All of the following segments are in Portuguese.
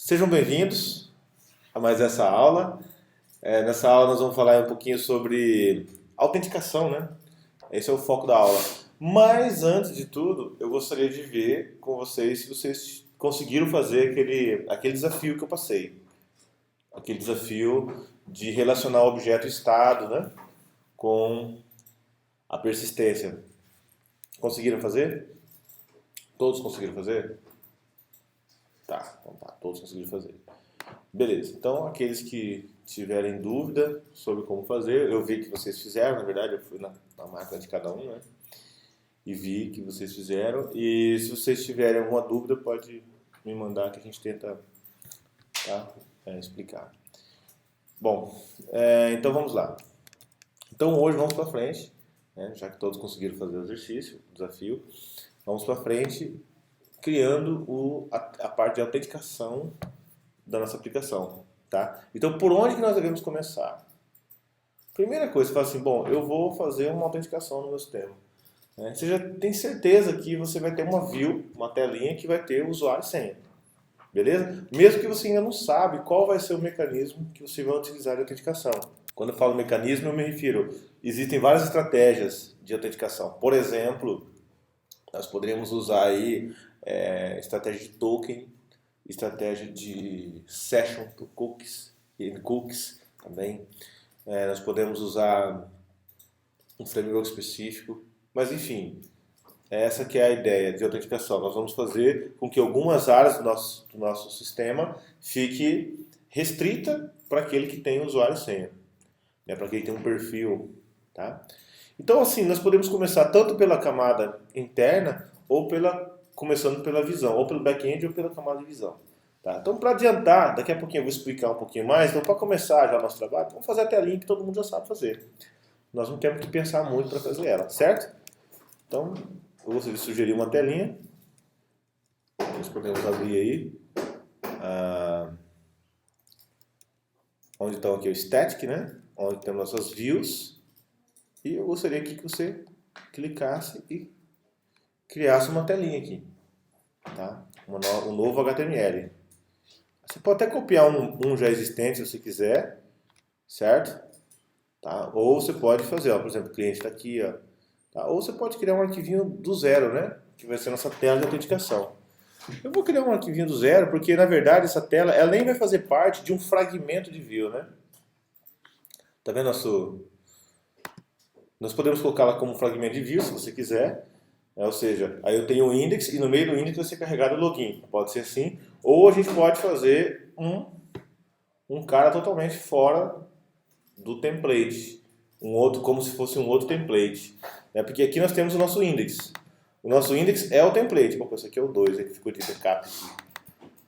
Sejam bem-vindos a mais essa aula. Nessa aula nós vamos falar um pouquinho sobre autenticação, né? Esse é o foco da aula. Mas antes de tudo, eu gostaria de ver com vocês se vocês conseguiram fazer aquele desafio que eu passei. Aquele desafio de relacionar o objeto estado, né, com a persistência. Conseguiram fazer? Todos conseguiram fazer? Tá, então tá, todos conseguiram fazer. Beleza, então aqueles que tiverem dúvida sobre como fazer, eu vi que vocês fizeram, na verdade, eu fui na máquina de cada um, né? E vi que vocês fizeram. E se vocês tiverem alguma dúvida, pode me mandar que a gente tenta, tá, explicar. Bom, então vamos lá. Então hoje vamos para frente, né? Já que todos conseguiram fazer o exercício, o desafio, vamos para frente criando a parte de autenticação da nossa aplicação, tá? Então, por onde que nós devemos começar? Primeira coisa, você fala assim, bom, eu vou fazer uma autenticação no meu sistema. Né? Você já tem certeza que você vai ter uma view, uma telinha que vai ter usuário e senha. Beleza? Mesmo que você ainda não sabe qual vai ser o mecanismo que você vai utilizar de autenticação. Quando eu falo mecanismo, eu me refiro, existem várias estratégias de autenticação. Por exemplo, nós poderíamos usar aí estratégia de token, estratégia de session to cookies, e cookies também. Nós podemos usar um framework específico, mas enfim, essa que é a ideia de autenticação. Nós vamos fazer com que algumas áreas do nosso sistema fique restrita para aquele que tem usuário e senha, né, para aquele que tem um perfil. Tá? Então, assim, nós podemos começar tanto pela camada interna, ou começando pela visão, ou pelo back-end, ou pela camada de visão. Tá? Então, para adiantar, daqui a pouquinho eu vou explicar um pouquinho mais. Então, para começar já o nosso trabalho, vamos fazer a telinha que todo mundo já sabe fazer. Nós não temos que pensar muito para fazer ela, certo? Então, eu vou sugerir uma telinha. Nós podemos abrir aí. Onde estão aqui o static, né? Onde temos nossas views. E eu gostaria aqui que você clicasse e criasse uma telinha aqui. Tá? Um novo HTML. Você pode até copiar um já existente se você quiser, certo? Tá? Ou você pode fazer, ó, por exemplo, o cliente está aqui, ó, tá? Ou você pode criar um arquivinho do zero, né? Que vai ser a nossa tela de autenticação. Eu vou criar um arquivinho do zero porque, na verdade, essa tela ela nem vai fazer parte de um fragmento de view, né? Tá vendo Nós podemos colocá-la como um fragmento de view, se você quiser. Ou seja, aí eu tenho o index e no meio do index vai ser carregado o login. Pode ser assim. Ou a gente pode fazer um cara totalmente fora do template. Como se fosse um outro template. Porque aqui nós temos o nosso index. O nosso index é o template. Bom, esse aqui é o 2, que ficou de backup aqui.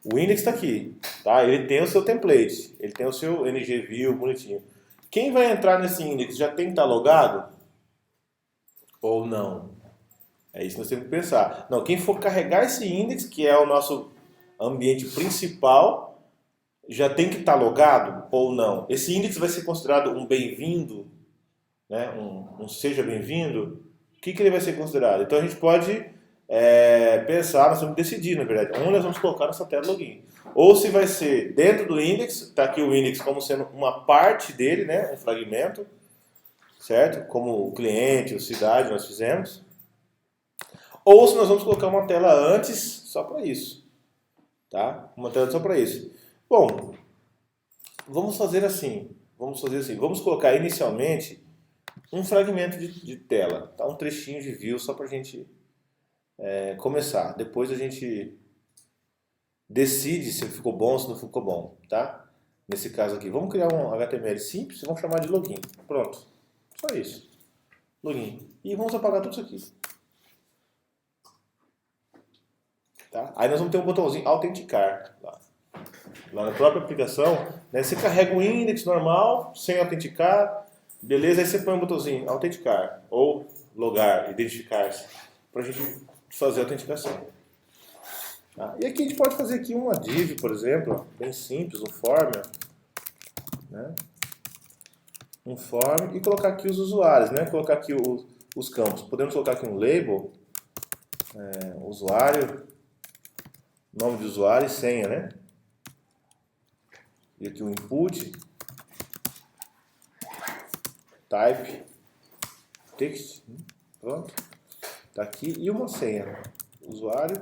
O index está aqui. Tá? Ele tem o seu template. Ele tem o seu ngView bonitinho. Quem vai entrar nesse index já tem que estar logado? Ou não? É isso que nós temos que pensar. Não, quem for carregar esse index, que é o nosso ambiente principal, já tem que estar logado ou não? Esse index vai ser considerado um bem-vindo, né? um seja bem-vindo? O que ele vai ser considerado? Então a gente pode pensar, nós vamos decidir, na verdade, onde nós vamos colocar nossa tela login. Ou se vai ser dentro do index, está aqui o index como sendo uma parte dele, né? Um fragmento, certo? Como o cliente, o cidade nós fizemos. Ou se nós vamos colocar uma tela antes só para isso. Tá? Uma tela só para isso. Bom, vamos fazer assim. Vamos colocar inicialmente um fragmento de tela. Tá? Um trechinho de view só para a gente começar. Depois a gente decide se ficou bom ou se não ficou bom. Tá? Nesse caso aqui, vamos criar um HTML simples e vamos chamar de login. Pronto. Só isso. Login. E vamos apagar tudo isso aqui. Tá? Aí nós vamos ter um botãozinho autenticar lá na própria aplicação, né? Você carrega o index normal, sem autenticar, beleza? Aí você põe um botãozinho autenticar ou logar, identificar-se, para a gente fazer a autenticação. Tá? E aqui a gente pode fazer aqui uma div, por exemplo, bem simples, um form, né? Um form e colocar aqui os usuários, né? Colocar aqui os campos. Podemos colocar aqui um label, usuário, nome de usuário e senha, né? e aqui o input, type, text, pronto, tá aqui, e uma senha, usuário,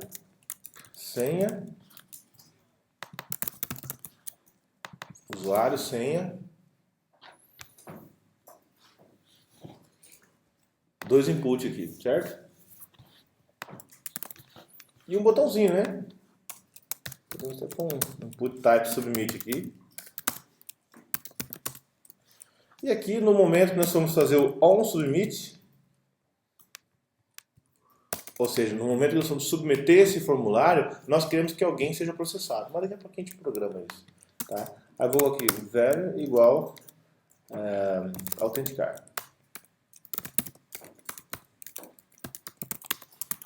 senha, usuário, senha, 2 input aqui, certo? E um botãozinho, né? Podemos até pôr um input type submit aqui. E aqui, no momento que nós vamos fazer o onSubmit, ou seja, no momento que nós vamos submeter esse formulário, nós queremos que alguém seja processado. Mas daqui a pouco a gente programa isso. Tá? Aí vou aqui, value igual autenticar.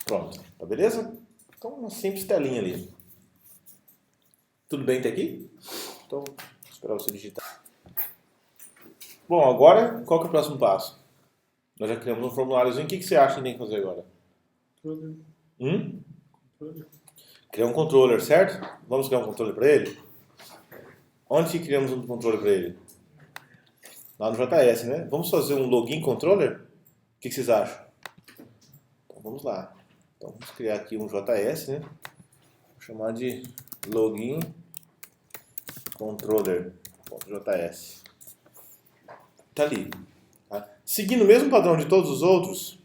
Pronto, tá beleza? Então, uma simples telinha ali. Tudo bem até aqui? Então, vou esperar você digitar. Bom, agora, qual que é o próximo passo? Nós já criamos um formuláriozinho. O que você acha que tem que fazer agora? Criar um controller, certo? Vamos criar um controller para ele? Onde que criamos um controller para ele? Lá no JS, né? Vamos fazer um login controller? O que vocês acham? Então, vamos lá. Então, vamos criar aqui um JS, né? Vou chamar de login controller.js. Tá ali. Tá? Seguindo o mesmo padrão de todos os outros,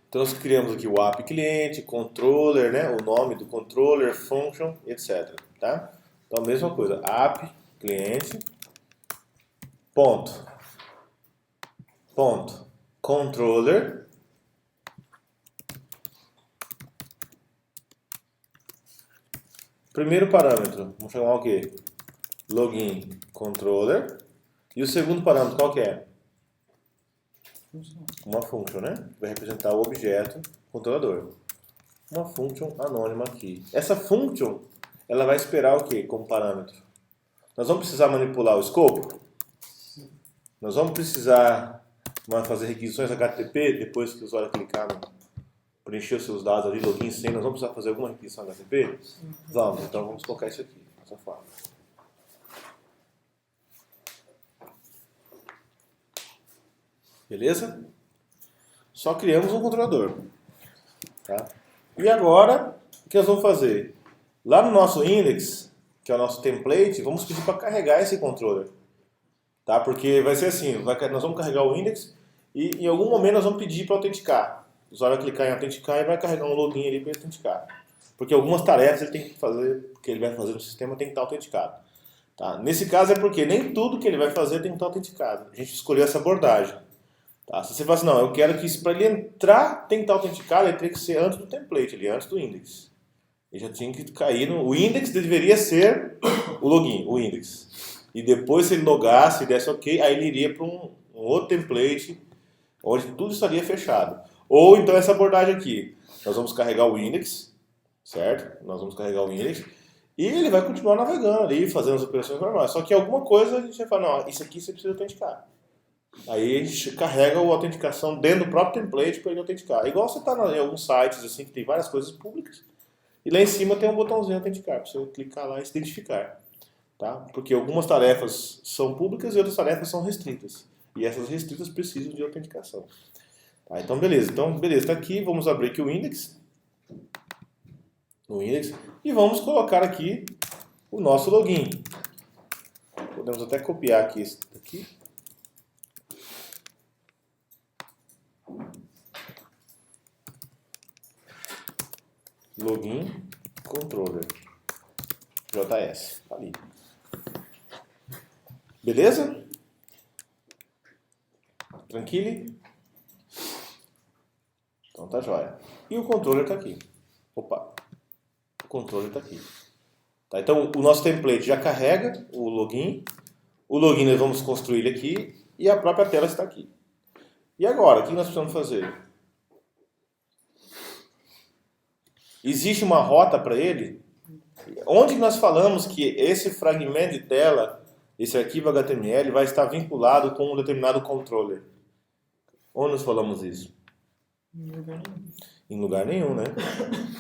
então nós criamos aqui o app cliente, controller, né? O nome do controller, function, etc. Tá? Então, a mesma coisa, app cliente, ponto, controller, primeiro parâmetro, vamos chamar o quê? Login controller. E o segundo parâmetro, qual que é? Uma function, né? Vai representar o objeto controlador. Uma function anônima aqui. Essa function, ela vai esperar o quê como parâmetro? Nós vamos precisar manipular o scope? Nós vamos precisar fazer requisições HTTP depois que o usuário clicar no preencher os seus dados ali, login e senha. Nós vamos precisar fazer alguma requisição HTTP? Vamos, então vamos colocar isso aqui, dessa forma. Beleza? Só criamos um controlador. Tá? E agora, o que nós vamos fazer? Lá no nosso index, que é o nosso template, vamos pedir para carregar esse controller. Tá? Porque vai ser assim, nós vamos carregar o index e em algum momento nós vamos pedir para autenticar. O usuário vai clicar em autenticar e vai carregar um login ali para autenticar. Porque algumas tarefas ele tem que fazer, que ele vai fazer no sistema tem que estar autenticado. Tá? Nesse caso é porque nem tudo que ele vai fazer tem que estar autenticado. A gente escolheu essa abordagem. Tá? Se você fala assim, não, eu quero que isso para ele entrar tem que estar autenticado, ele tem que ser antes do template, ali, antes do index. Ele já tinha que cair no... O index deveria ser o login, o index. E depois, se ele logasse e desse ok, aí ele iria para um outro template, onde tudo estaria fechado. Ou então essa abordagem aqui. Nós vamos carregar o index, certo? Nós vamos carregar o index. E ele vai continuar navegando ali, fazendo as operações normais. Só que alguma coisa a gente vai falar, não, isso aqui você precisa autenticar. Aí a gente carrega a autenticação dentro do próprio template para ele autenticar. Igual você está em alguns sites assim que tem várias coisas públicas. E lá em cima tem um botãozinho autenticar, para você clicar lá e se identificar. Tá? Porque algumas tarefas são públicas e outras tarefas são restritas. E essas restritas precisam de autenticação. Tá? Então, beleza. Está aqui. Vamos abrir aqui o index. No index. E vamos colocar aqui o nosso login. Podemos até copiar aqui esse daqui. Login controller JS. Tá ali. Beleza? Tranquilo? Então tá jóia. E o controller tá aqui. Opa. O controller tá aqui. Tá, então o nosso template já carrega o login. O login nós vamos construir ele aqui. E a própria tela está aqui. E agora, o que nós precisamos fazer? Existe uma rota para ele? Onde nós falamos que esse fragmento de tela, esse arquivo HTML, vai estar vinculado com um determinado controller? Onde nós falamos isso? Em lugar nenhum, né?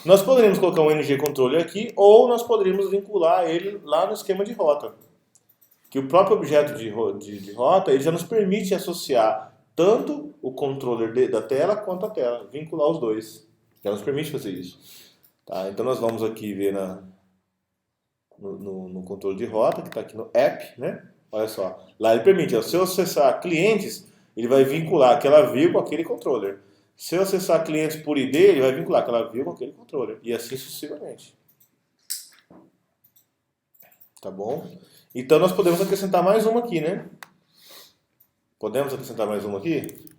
Nós poderíamos colocar um NG controller aqui ou nós poderíamos vincular ele lá no esquema de rota. Que o próprio objeto de rota ele já nos permite associar tanto o controller da tela quanto a tela, vincular os dois. Já nos permite fazer isso. Tá? Então nós vamos aqui ver no controle de rota, que está aqui no app, né? Olha só, lá ele permite, ó, se eu acessar clientes, ele vai vincular aquela view com aquele controller. Se eu acessar clientes por ID, ele vai vincular aquela view com aquele controller. E assim sucessivamente. Tá bom? Então nós podemos acrescentar mais uma aqui, né? Podemos acrescentar mais uma aqui?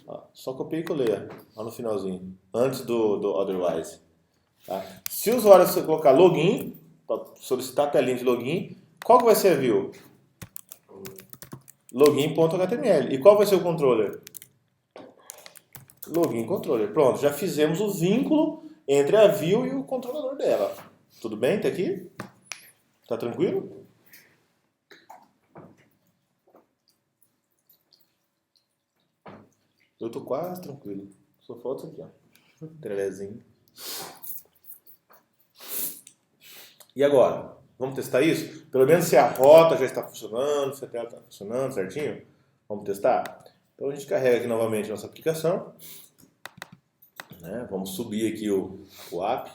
Ó, só copiei e colei, ó, lá no finalzinho, antes do otherwise. Tá? Se o usuário colocar login, para solicitar a telinha de login, qual que vai ser a view? Login.html. E qual vai ser o controller? Login controller. Pronto, já fizemos o vínculo entre a view e o controlador dela. Tudo bem até aqui? Tá tranquilo? Eu tô quase tranquilo. Só falta isso aqui, ó. Trelezinho. E agora? Vamos testar isso? Pelo menos se a rota já está funcionando, se a tela está funcionando certinho. Vamos testar? Então a gente carrega aqui novamente nossa aplicação. Né? Vamos subir aqui o app.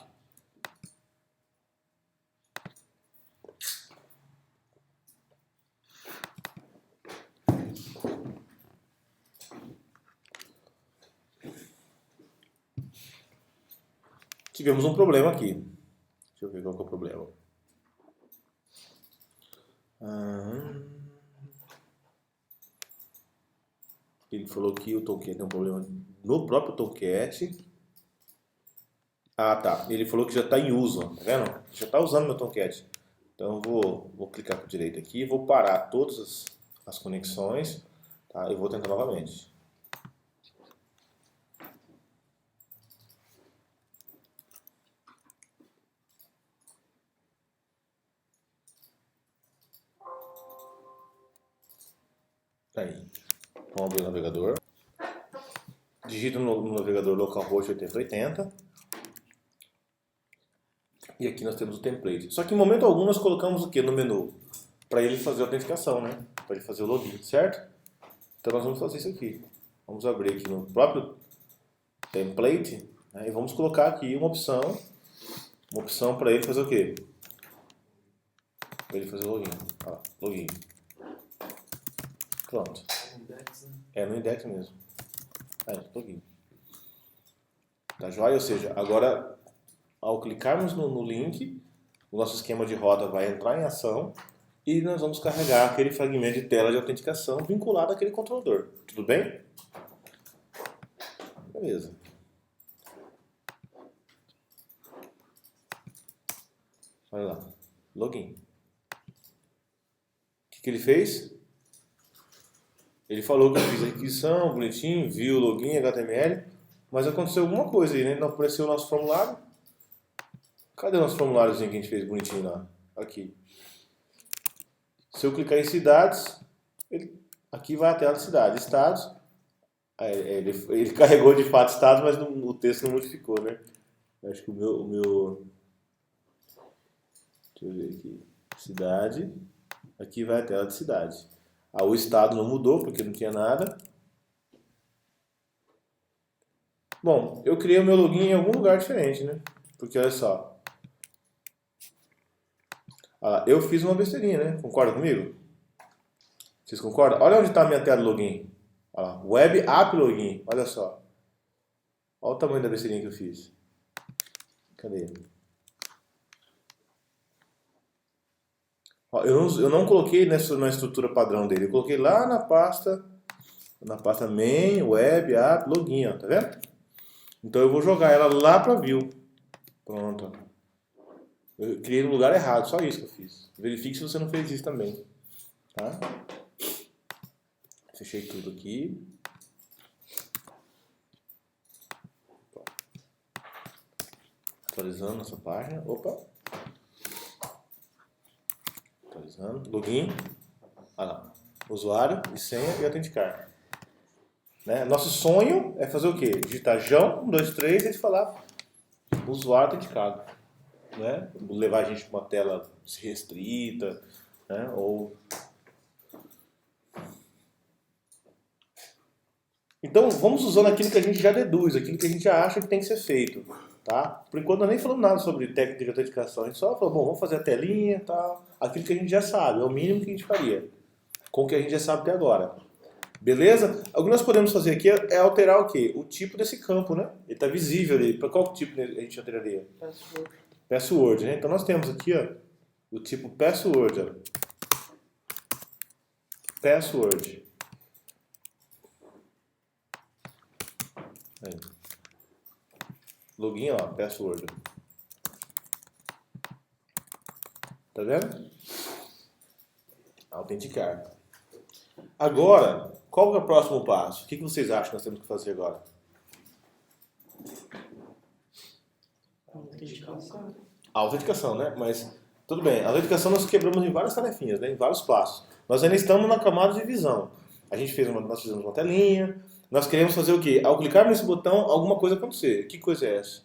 Tivemos um problema aqui. Deixa eu ver qual que é o problema. Ele falou que o Tomcat tem um problema no próprio Tomcat. Ah, tá. Ele falou que já está em uso, ó. Tá vendo? Já está usando meu Tomcat. Então eu vou clicar para o direito aqui, vou parar todas as conexões, tá? E vou tentar novamente. Aí, vamos abrir o navegador. Digito no navegador localhost 8080. E aqui nós temos o template. Só que em momento algum nós colocamos o que no menu? Para ele fazer a autenticação, né? Para ele fazer o login, certo? Então nós vamos fazer isso aqui. Vamos abrir aqui no próprio template, né? E vamos colocar aqui uma opção para ele fazer o quê? Para ele fazer o login. Ó, login. Pronto. É no index mesmo. Login. Tá joia? Ou seja, agora ao clicarmos no link, o nosso esquema de rota vai entrar em ação e nós vamos carregar aquele fragmento de tela de autenticação vinculado àquele controlador. Tudo bem? Beleza. Olha lá. Login. O que ele fez? Ele falou que eu fiz a requisição, bonitinho, viu o login, HTML, mas aconteceu alguma coisa aí, né? Não apareceu o nosso formulário. Cadê o nosso formuláriozinho que a gente fez bonitinho lá? Aqui. Se eu clicar em cidades, aqui vai a tela de cidades. Estados. Ele carregou de fato estados, mas o texto não modificou, né? Eu acho que o meu. Deixa eu ver aqui. Cidade. Aqui vai a tela de cidade. O estado não mudou, porque não tinha nada. Bom, eu criei o meu login em algum lugar diferente, né? Porque olha só. Eu fiz uma besteirinha, né? Concorda comigo? Vocês concordam? Olha onde está a minha tela de login. Web App Login. Olha só. Olha o tamanho da besteirinha que eu fiz. Cadê? Eu não coloquei na estrutura padrão dele. Eu coloquei lá na pasta main, web, app, login. Ó, tá vendo? Então eu vou jogar ela lá para view. Pronto. Eu criei no lugar errado. Só isso que eu fiz. Verifique se você não fez isso também. Tá? Fechei tudo aqui. Atualizando nossa página. Opa. Atualizando. Login. Lá. Usuário e senha e autenticar. Né? Nosso sonho é fazer o quê? Digitar João, 1, 2, 3 e a gente falar usuário autenticado. Né? Levar a gente para uma tela restrita, né? Ou... Então vamos usando aquilo que a gente já deduz, aquilo que a gente já acha que tem que ser feito. Tá? Por enquanto nós nem falamos nada sobre técnica de autenticação, a gente só falou, bom, vamos fazer a telinha e tal, aquilo que a gente já sabe, é o mínimo que a gente faria, com o que a gente já sabe até agora. Beleza? O que nós podemos fazer aqui é alterar o quê? O tipo desse campo, né? Ele está visível ali. Para qual tipo a gente alteraria? Password. Password, né? Então nós temos aqui, ó, o tipo password, ó. Password. Aí. Login, ó, password. Tá vendo? Autenticar. Agora, qual que é o próximo passo? O que vocês acham que nós temos que fazer agora? Autenticação. A autenticação, né? Mas, tudo bem, a autenticação nós quebramos em várias tarefinhas, né? Em vários passos. Nós ainda estamos na camada de visão. Nós fizemos uma telinha. Nós queremos fazer o quê? Ao clicar nesse botão, alguma coisa acontecer. Que coisa é essa?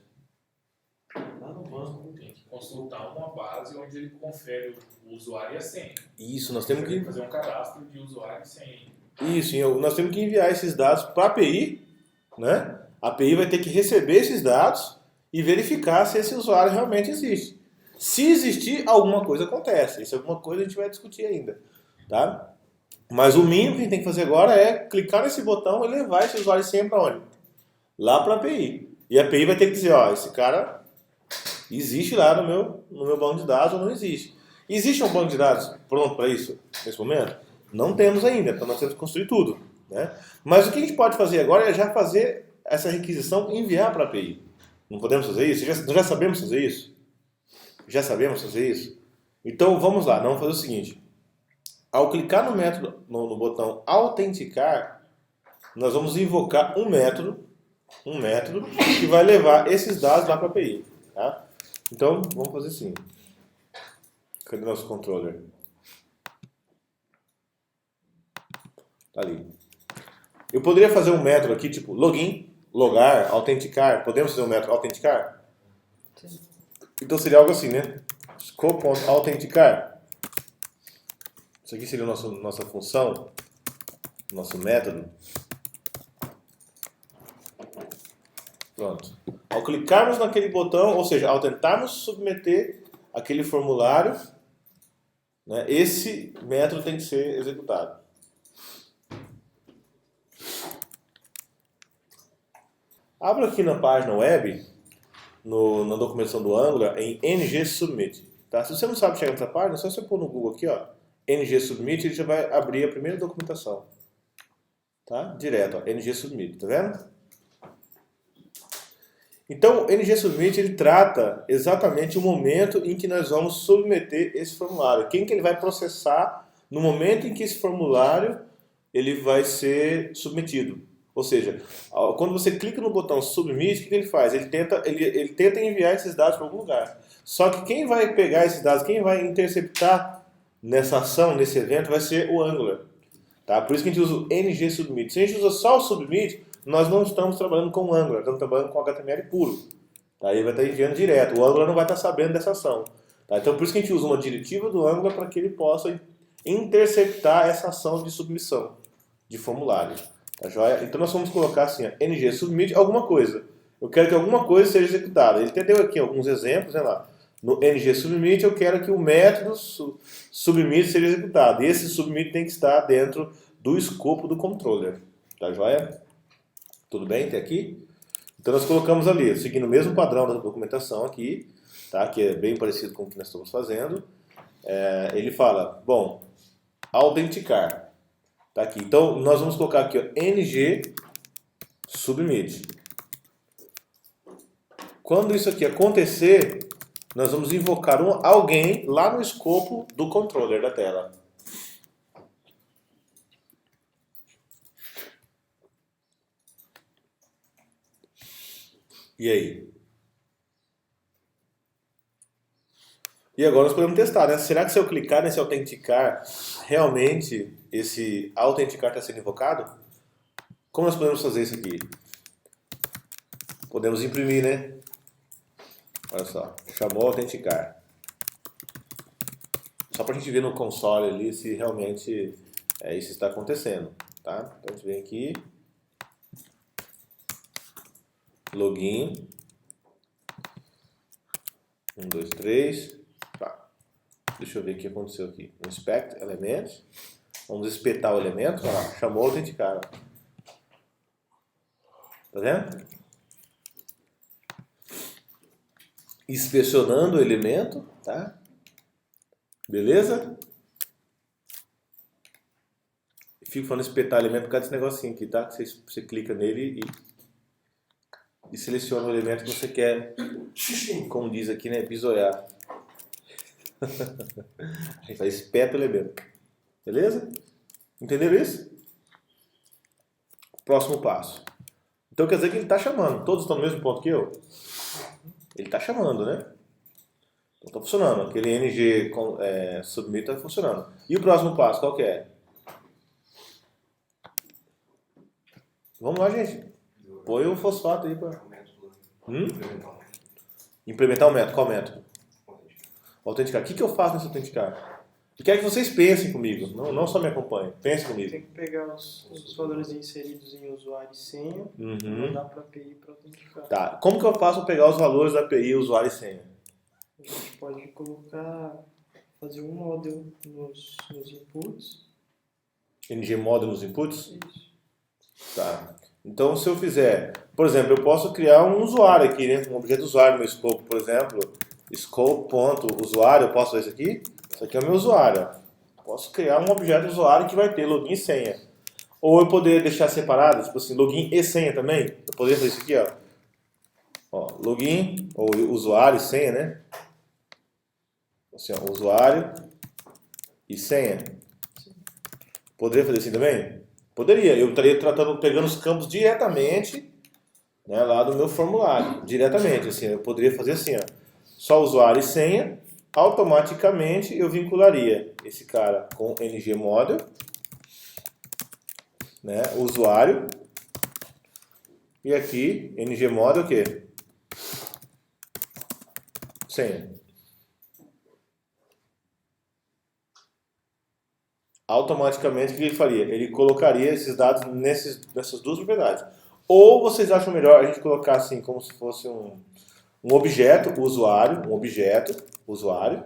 Lá no banco tem que consultar uma base onde ele confere o usuário e a senha. Isso, nós temos que... fazer um cadastro de usuário e senha. Isso, nós temos que enviar esses dados para a API, né? A API vai ter que receber esses dados e verificar se esse usuário realmente existe. Se existir, alguma coisa acontece. Isso é alguma coisa que a gente vai discutir ainda, tá? Mas o mínimo que a gente tem que fazer agora é clicar nesse botão e levar esse usuário sempre para onde? Lá para a API. E a API vai ter que dizer, ó, esse cara existe lá no meu banco de dados ou não existe. Existe um banco de dados pronto para isso nesse momento? Não temos ainda, então nós temos que construir tudo. Né? Mas o que a gente pode fazer agora é já fazer essa requisição e enviar para a API. Não podemos fazer isso? Nós já sabemos fazer isso? Já sabemos fazer isso? Então vamos lá, vamos fazer o seguinte. Ao clicar no método, no botão autenticar, nós vamos invocar um método que vai levar esses dados lá para a API. Tá? Então vamos fazer assim. Cadê nosso controller? Tá ali. Eu poderia fazer um método aqui, tipo login, logar, autenticar. Podemos fazer um método autenticar? Sim. Então seria algo assim, né? Scope.autenticar. Isso aqui seria a nossa função, nosso método. Pronto. Ao clicarmos naquele botão, ou seja, ao tentarmos submeter aquele formulário, né, esse método tem que ser executado. Abra aqui na página web, na documentação do Angular, em ng-submit. Tá? Se você não sabe chegar nessa página, é só você pôr no Google aqui, ó, ng-submit, ele já vai abrir a primeira documentação. Tá? Direto, ó, ng-submit, tá vendo? Então, o ng-submit ele trata exatamente o momento em que nós vamos submeter esse formulário. Quem que ele vai processar no momento em que esse formulário ele vai ser submetido. Ou seja, quando você clica no botão submit, o que ele faz? Ele tenta enviar esses dados para algum lugar. Só que quem vai pegar esses dados, quem vai interceptar nessa ação, nesse evento, vai ser o Angular. Tá? Por isso que a gente usa o ng-submit. Se a gente usa só o submit, nós não estamos trabalhando com o Angular, estamos trabalhando com HTML puro. Tá? Ele vai estar enviando direto, o Angular não vai estar sabendo dessa ação. Tá? Então por isso que a gente usa uma diretiva do Angular para que ele possa interceptar essa ação de submissão de formulário. Tá joia? Então nós vamos colocar assim, ng-submit alguma coisa. Eu quero que alguma coisa seja executada. Ele até deu aqui alguns exemplos, né, lá. No ng-submit eu quero que o método submit seja executado. E esse submit tem que estar dentro do escopo do controller. Tá joia? Tudo bem até aqui? Então nós colocamos ali, seguindo o mesmo padrão da documentação aqui, tá? Que é bem parecido com o que nós estamos fazendo. Ele fala, bom, autenticar. Tá aqui. Então nós vamos colocar aqui, ó, ng-submit. Quando isso aqui acontecer, nós vamos invocar alguém lá no escopo do controller da tela. E aí? E agora nós podemos testar, né? Será que se eu clicar nesse autenticar, realmente esse autenticar está sendo invocado? Como nós podemos fazer isso aqui? Podemos imprimir, né? Olha só, chamou autenticar. Só para a gente ver no console ali se realmente isso está acontecendo, tá? Então a gente vem aqui, login, 1, 2, 3, tá. Deixa eu ver o que aconteceu aqui. Inspect Elements, vamos espetar o elemento, olha lá, chamou autenticar. Tá vendo? Inspecionando o elemento, tá? Beleza? Fico falando espetar elemento por causa desse negocinho aqui, tá? Você clica nele e seleciona o elemento que você quer, como diz aqui, né? Bisoiar. A gente vai espeta o elemento. Beleza? Entenderam isso? Próximo passo. Então quer dizer que ele está chamando. Todos estão no mesmo ponto que eu? Ele está chamando, né? Então está funcionando. Aquele ng submit está funcionando. E o próximo passo, qual que é? Vamos lá, gente. Põe o fosfato aí para... Implementar o método. Qual método? Autenticar. O que eu faço nesse autenticar? E quero que vocês pensem comigo. Não só me acompanhem. Pensem comigo. Tem que pegar os valores inseridos em usuário e senha e mandar para a API para autenticar. Tá. Como que eu faço para pegar os valores da API, usuário e senha? A gente pode fazer um model nos inputs. ng model nos inputs? Isso. Tá. Então, se eu fizer, por exemplo, eu posso criar um usuário aqui, né? Um objeto usuário no meu scope, por exemplo, scope.usuário, eu posso fazer isso aqui? Isso aqui é o meu usuário. Posso criar um objeto usuário que vai ter login e senha. Ou eu poderia deixar separado, tipo assim, login e senha também. Eu poderia fazer isso aqui, ó. Login, ou usuário e senha, né? Assim, ó, usuário e senha. Poderia fazer assim também? Poderia. Eu estaria pegando os campos diretamente, né, lá do meu formulário. Diretamente, assim. Eu poderia fazer assim, ó. Só usuário e senha. Automaticamente eu vincularia esse cara com ng model, né, usuário, e aqui ng model o quê? Senha. Automaticamente o que ele faria? Ele colocaria esses dados nessas duas propriedades. Ou vocês acham melhor a gente colocar assim, como se fosse um objeto, usuário,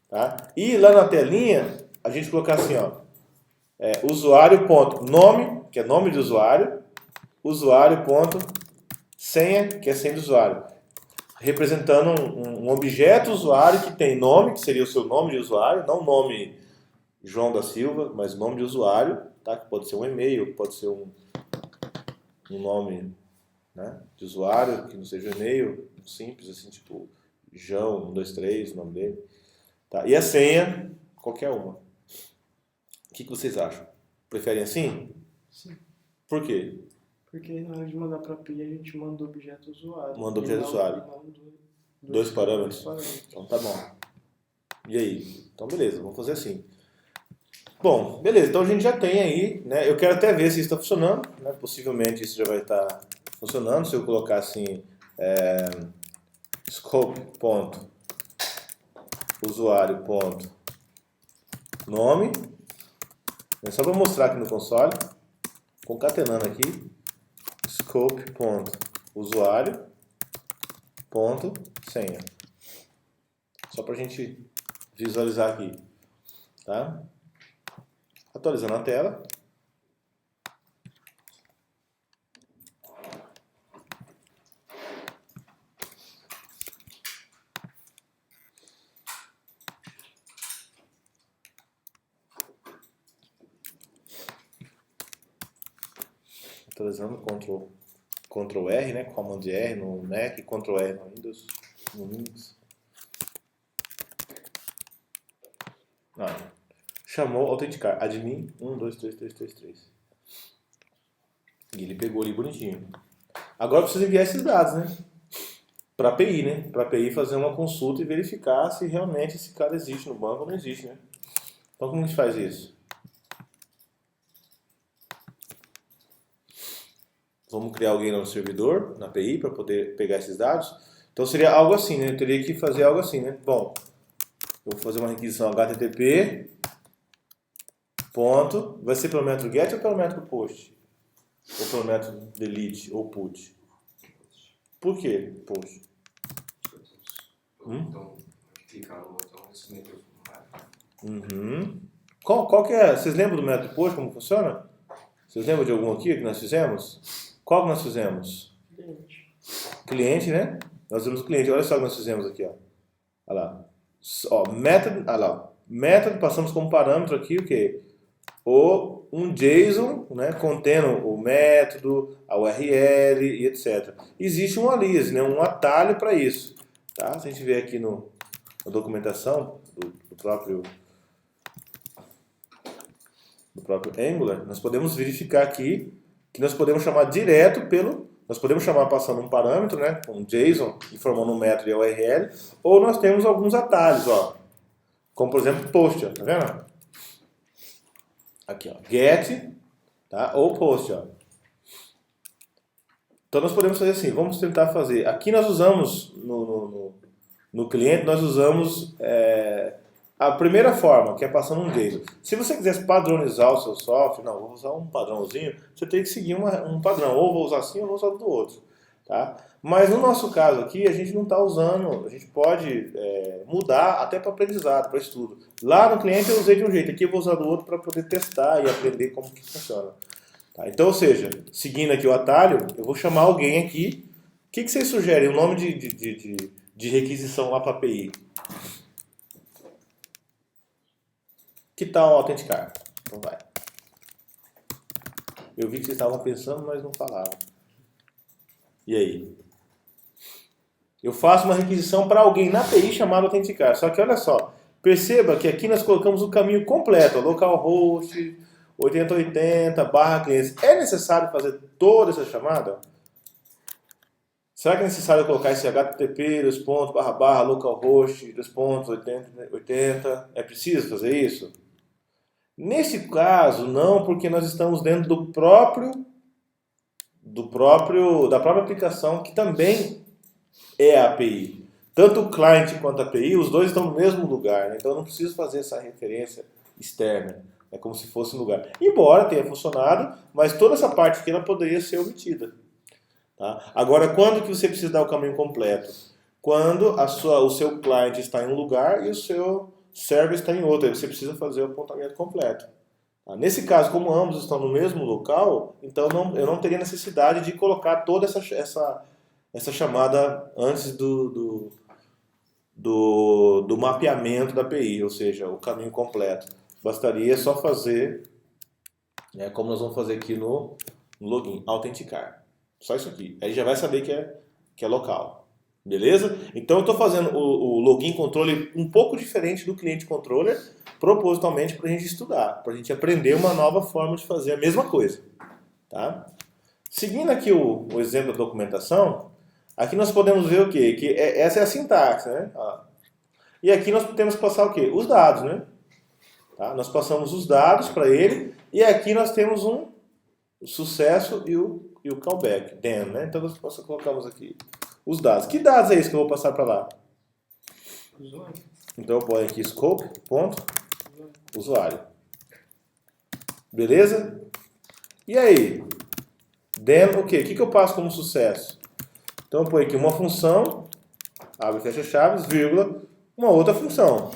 tá? E lá na telinha, a gente colocar assim, ó, usuário.nome, que é nome de usuário, usuário.senha, que é senha do usuário, representando um objeto usuário que tem nome, que seria o seu nome de usuário, não nome João da Silva, mas nome de usuário, tá? Que pode ser um e-mail, pode ser um nome, né, de usuário, que não seja um e-mail, simples, assim, tipo, João, 1, 2, 3, o nome dele. Tá? E a senha, qualquer uma. O que vocês acham? Preferem assim? Sim. Por quê? Porque na hora de mandar para a API, a gente manda o objeto usuário. Manda o objeto usuário. Dois parâmetros. Então tá bom. E aí? Então beleza, vamos fazer assim. Bom, beleza, então a gente já tem aí, né? Eu quero até ver se isso está funcionando, né? Possivelmente isso já vai estar funcionando. Se eu colocar assim, scope.usuário.nome, é só para mostrar aqui no console, concatenando aqui, scope.usuário.senha. Só para a gente visualizar aqui, tá? Atualizando a tela. Atualizando, Ctrl R, né? Command R no Mac, Ctrl R no Windows, no Linux. Chamou autenticar, admin 1, 2, 3, 3, 3, 3. E ele pegou ali bonitinho. Agora precisa enviar esses dados, né? Para a API, né? Para a API fazer uma consulta e verificar se realmente esse cara existe no banco ou não existe, né? Então como a gente faz isso? vamos criar alguém no servidor, na API, para poder pegar esses dados. Então seria algo assim, né? Eu teria que fazer algo assim, né? Bom, eu vou fazer uma requisição HTTP, ponto, vai ser pelo método get ou pelo método post? Ou pelo método delete ou put? Por quê post? Então, clicar no botão e submeter o formulário. Uhum. Qual que é? Vocês lembram do método post, como funciona? Vocês lembram de algum aqui que nós fizemos? Qual que nós fizemos? Cliente, né? Nós fizemos o cliente. Olha só o que nós fizemos aqui, ó. Olha lá. Ó, método, olha lá. Método, passamos como parâmetro aqui o quê? Um JSON, né, contendo o método, a URL e etc. Existe um alias, né, um atalho para isso. Tá? Se a gente ver aqui na documentação do próprio Angular, nós podemos verificar aqui que nós podemos chamar direto nós podemos chamar passando um parâmetro, né, um JSON, informando o método e a URL, ou nós temos alguns atalhos, ó, como por exemplo post, ó, tá vendo? Aqui, ó, get, tá, ou post, ó. Então nós podemos fazer assim, vamos tentar fazer. Aqui nós usamos no cliente, nós usamos a primeira forma, que é passando um JSON. Se você quisesse padronizar o seu software, não, vou usar um padrãozinho, você tem que seguir um padrão. Ou vou usar assim, ou vou usar do outro. Tá? Mas no nosso caso aqui, a gente não está usando, a gente pode mudar até para aprendizado, para estudo. Lá no cliente eu usei de um jeito, aqui eu vou usar do outro para poder testar e aprender como que funciona. Tá? Então, ou seja, seguindo aqui o atalho, eu vou chamar alguém aqui. O que vocês sugerem? O nome de requisição lá para a API? Que tal autenticar? Então vai. Eu vi que vocês estavam pensando, mas não falavam. E aí? Eu faço uma requisição para alguém na API chamado autenticar. Só que olha só, perceba que aqui nós colocamos o caminho completo, localhost, 8080, /clientes. É necessário fazer toda essa chamada? Será que é necessário colocar esse HTTP, localhost, 8080? É preciso fazer isso? Nesse caso, não, porque nós estamos dentro da própria aplicação, que também é a API. Tanto o cliente quanto a API, os dois estão no mesmo lugar, né? Então eu não preciso fazer essa referência externa. É como se fosse um lugar. Embora tenha funcionado, mas toda essa parte aqui ela poderia ser omitida. Tá? Agora, quando que você precisa dar o caminho completo? Quando o seu cliente está em um lugar e o seu server está em outro. Aí você precisa fazer o apontamento completo. Tá? Nesse caso, como ambos estão no mesmo local, então eu não teria necessidade de colocar toda essa chamada antes do mapeamento da API, ou seja, o caminho completo. Bastaria só fazer, né, como nós vamos fazer aqui no login, autenticar. Só isso aqui. Aí já vai saber que é local. Beleza? Então eu estou fazendo o login controller um pouco diferente do cliente controller, propositalmente para a gente estudar, para a gente aprender uma nova forma de fazer a mesma coisa. Tá? Seguindo aqui o exemplo da documentação, aqui nós podemos ver o quê? Que essa é a sintaxe, né? E aqui nós temos que passar o quê? Os dados, né? Tá? Nós passamos os dados para ele e aqui nós temos o sucesso e o callback, then, né? Então nós colocamos aqui os dados. Que dados é esse que eu vou passar para lá? Usuário. Então eu ponho aqui scope, ponto, usuário. Beleza? E aí? Then o quê? O que eu passo como sucesso? Então eu ponho aqui uma função, abre e fecha chaves, vírgula, uma outra função.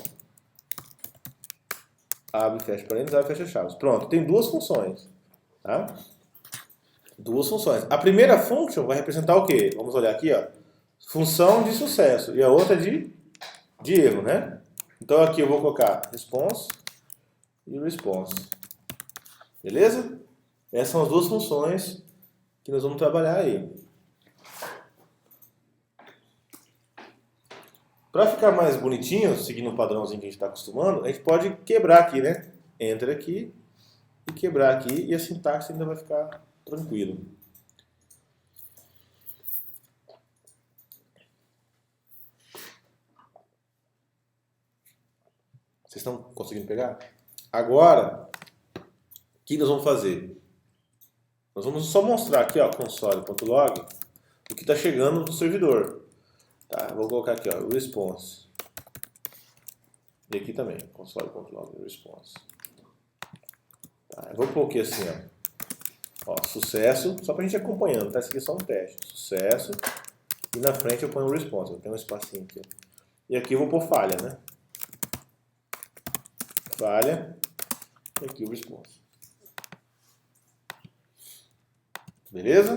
Abre, fecha parênteses, abre, fecha chaves. Pronto, tem duas funções. Tá? Duas funções. A primeira function vai representar o quê? Vamos olhar aqui, ó. Função de sucesso. E a outra de erro, né? Então aqui eu vou colocar response e response. Beleza? Essas são as duas funções que nós vamos trabalhar aí. Para ficar mais bonitinho, seguindo o padrãozinho que a gente está acostumando, a gente pode quebrar aqui, né? Entra aqui e quebrar aqui e a sintaxe ainda vai ficar tranquilo. Vocês estão conseguindo pegar? Agora, o que nós vamos fazer? Nós vamos só mostrar aqui, ó, console.log, o que está chegando do servidor. Tá, vou colocar aqui, ó, response. E aqui também, console.log response. Tá, eu vou pôr aqui assim, ó, sucesso, só pra gente ir acompanhando, tá? Isso aqui é só um teste. Sucesso. E na frente eu ponho o response, tem um espacinho aqui. E aqui eu vou pôr falha, né? Falha. E aqui o response. Beleza?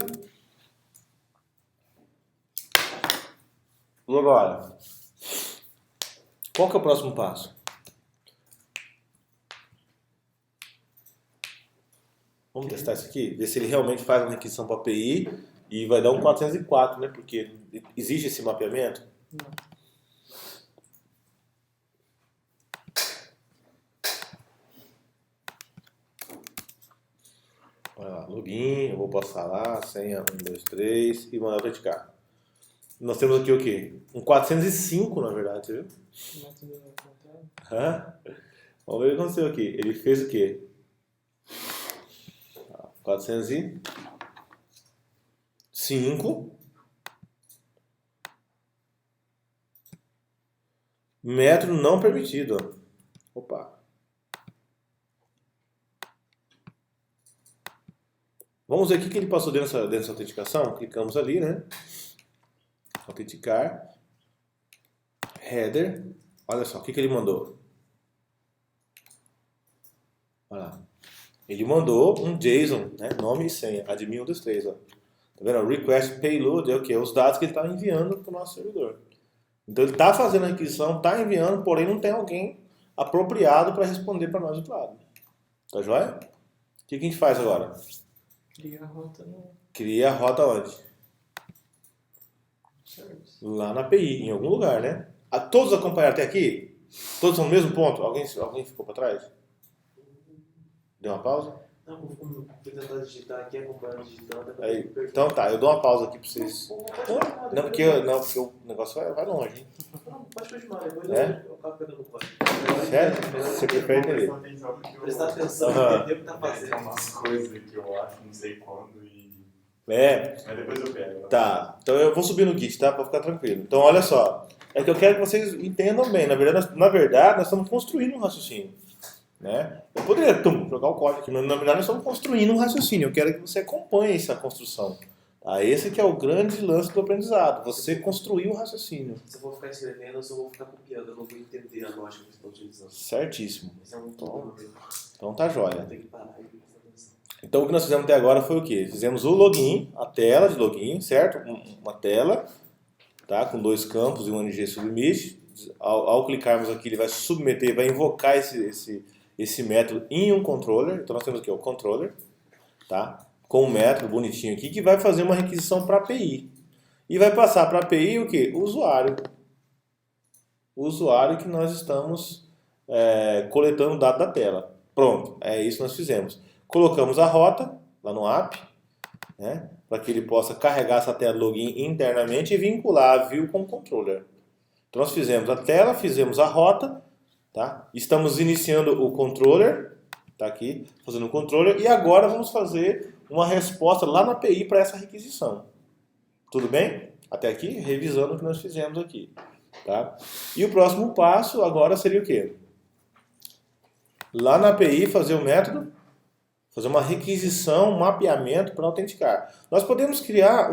E agora? Qual que é o próximo passo? Vamos testar isso aqui? Ver se ele realmente faz uma requisição para a API e vai dar um 404, né? Porque existe esse mapeamento? Não. Olha lá, login, eu vou passar lá, senha 1, 2, 3 e mandar autenticar. Nós temos aqui o quê? Um 405, na verdade, você viu? Hã? Vamos ver o que aconteceu aqui. Ele fez o quê? 405 metro não permitido. Opa. Vamos ver o que ele passou dentro dessa autenticação. Clicamos ali, né? Autenticar. Header. Olha só, o que ele mandou? Olha lá. Ele mandou um JSON, né? Nome e senha. Admin 1, 2, 3. Ó. Tá vendo? Request payload é o quê? Os dados que ele está enviando para o nosso servidor. Então ele está fazendo a requisição, está enviando, porém não tem alguém apropriado para responder para nós do outro lado. Tá joia? O que a gente faz agora? Cria a rota no Cria a rota onde? service. Lá na API, em algum lugar, né? Todos acompanharam até aqui? Todos são no mesmo ponto? Alguém ficou para trás? Deu uma pausa? Não, eu fui tentar digitar aqui, acompanhando digitando. Aí, então tá, eu dou uma pausa aqui para vocês. Não, porque o negócio vai longe, hein? Não, pode continuar, depois É? eu acabo pegando o código. Sério? Você prefere entender? Prestar atenção, Aham. entender o que tá Tem fazendo. umas coisas que eu acho, não sei quando, e... É, Mas depois eu pego. tá. Então eu vou subir no Git, tá? Pra ficar tranquilo. Então olha só. É que eu quero que vocês entendam bem. Na verdade, nós estamos construindo um raciocínio. Né? Eu poderia jogar o código aqui, mas na verdade nós estamos construindo um raciocínio. Eu quero que você acompanhe essa construção. Tá? Esse que é o grande lance do aprendizado. Você construir o raciocínio. Se eu vou ficar escrevendo, eu só vou ficar copiando, eu não vou entender a lógica que você está utilizando. Certíssimo. Esse é um problema. Então tá jóia. Eu tenho que parar e prestar atenção. Então o que nós fizemos até agora foi o quê? Fizemos o login, a tela de login, certo? Uma tela, tá? Com 2 campos e um NG submit. Ao clicarmos aqui, ele vai submeter, vai invocar esse método em um controller. Então nós temos aqui o controller, tá? Com um método bonitinho aqui que vai fazer uma requisição para a API. E vai passar para a API o quê? O usuário. O usuário que nós estamos coletando o dado da tela. Pronto, é isso que nós fizemos. Colocamos a rota lá no app, né? Para que ele possa carregar essa tela de login internamente e vincular a view com o controller. Então nós fizemos a tela, fizemos a rota, tá? Estamos iniciando o controller, tá aqui, fazendo o controller, e agora vamos fazer uma resposta lá na API para essa requisição. Tudo bem? Até aqui, revisando o que nós fizemos aqui. Tá? E o próximo passo agora seria o quê? Lá na API fazer o método, fazer uma requisição, um mapeamento para autenticar. Nós podemos criar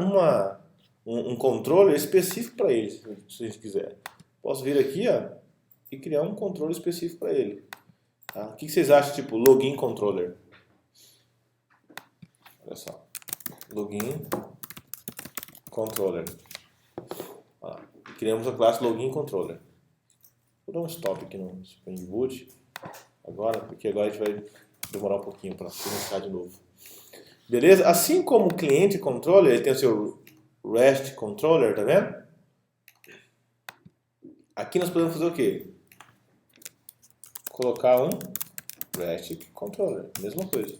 um controller específico para ele, se a gente quiser. Posso vir aqui, ó, e criar um controller específico para ele. Tá? O que vocês acham, tipo, login controller? Olha só. Login controller. Olha lá. Criamos a classe login controller. Vou dar um stop aqui no Spring Boot agora, porque agora a gente vai demorar um pouquinho para começar de novo. Beleza? Assim como o cliente controller, ele tem o seu REST controller, tá vendo? Aqui nós podemos fazer o quê? Colocar um REST controller, mesma coisa.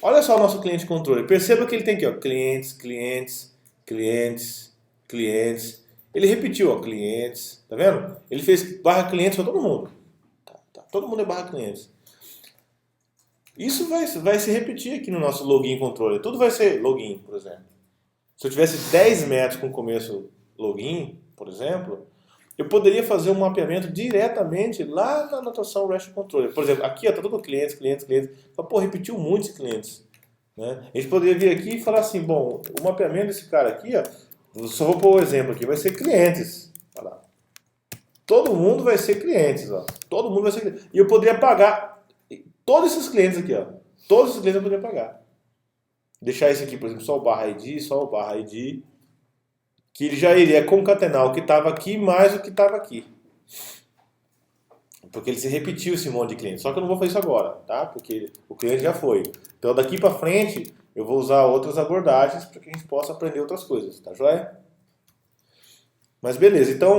Olha só o nosso cliente controller. Perceba que ele tem aqui, ó, clientes, clientes, clientes, clientes. Ele repetiu, ó, clientes, tá vendo? Ele fez barra clientes para todo mundo. Tá. Todo mundo é barra clientes. Isso vai se repetir aqui no nosso login controller. Tudo vai ser login, por exemplo. Se eu tivesse 10 métodos com começo login, por exemplo, eu poderia fazer um mapeamento diretamente lá na anotação REST Controller. Por exemplo, aqui está todo clientes. Fala, pô, repetiu muitos clientes. Né? A gente poderia vir aqui e falar assim, bom, o mapeamento desse cara aqui, ó, só vou pôr o exemplo aqui, vai ser clientes. Olha lá. Todo mundo vai ser clientes. Ó. Todo mundo vai ser clientes. E eu poderia pagar todos esses clientes aqui. Ó. Todos esses clientes eu poderia pagar. Deixar esse aqui, por exemplo, só o barra ID, que ele já iria concatenar o que estava aqui mais o que estava aqui. Porque ele se repetiu esse monte de cliente. Só que eu não vou fazer isso agora, tá? Porque o cliente já foi. Então daqui para frente eu vou usar outras abordagens para que a gente possa aprender outras coisas, tá joia? Mas beleza, então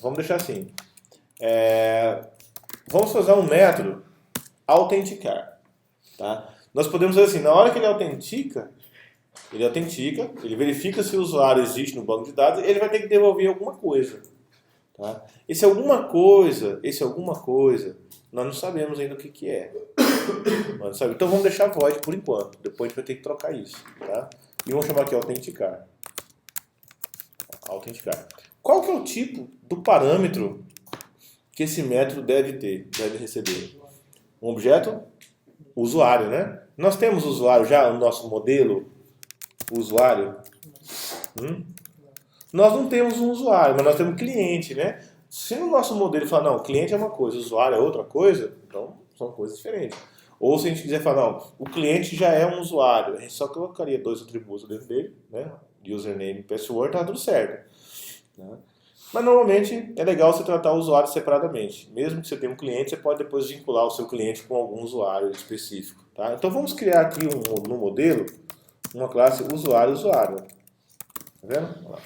vamos deixar assim. Vamos fazer um método autenticar, tá? Nós podemos fazer assim, na hora que ele autentica, ele verifica se o usuário existe no banco de dados, ele vai ter que devolver alguma coisa. Tá? Esse alguma coisa, nós não sabemos ainda o que é. Então vamos deixar void por enquanto, depois a gente vai ter que trocar isso. Tá? E vamos chamar aqui autenticar. Qual que é o tipo do parâmetro que esse método deve receber? Um objeto? Usuário, né? Nós temos usuário já no nosso modelo usuário? Nós não temos um usuário, mas nós temos cliente, né? Se no nosso modelo falar, não, cliente é uma coisa, usuário é outra coisa, então são coisas diferentes. Ou se a gente quiser falar, não, o cliente já é um usuário, a gente só colocaria 2 atributos dentro dele, né? Username e password, tá tudo certo. Né? Mas normalmente é legal você tratar o usuário separadamente. Mesmo que você tenha um cliente, você pode depois vincular o seu cliente com algum usuário específico. Tá? Então vamos criar aqui no modelo uma classe usuário. Tá vendo? Olha lá.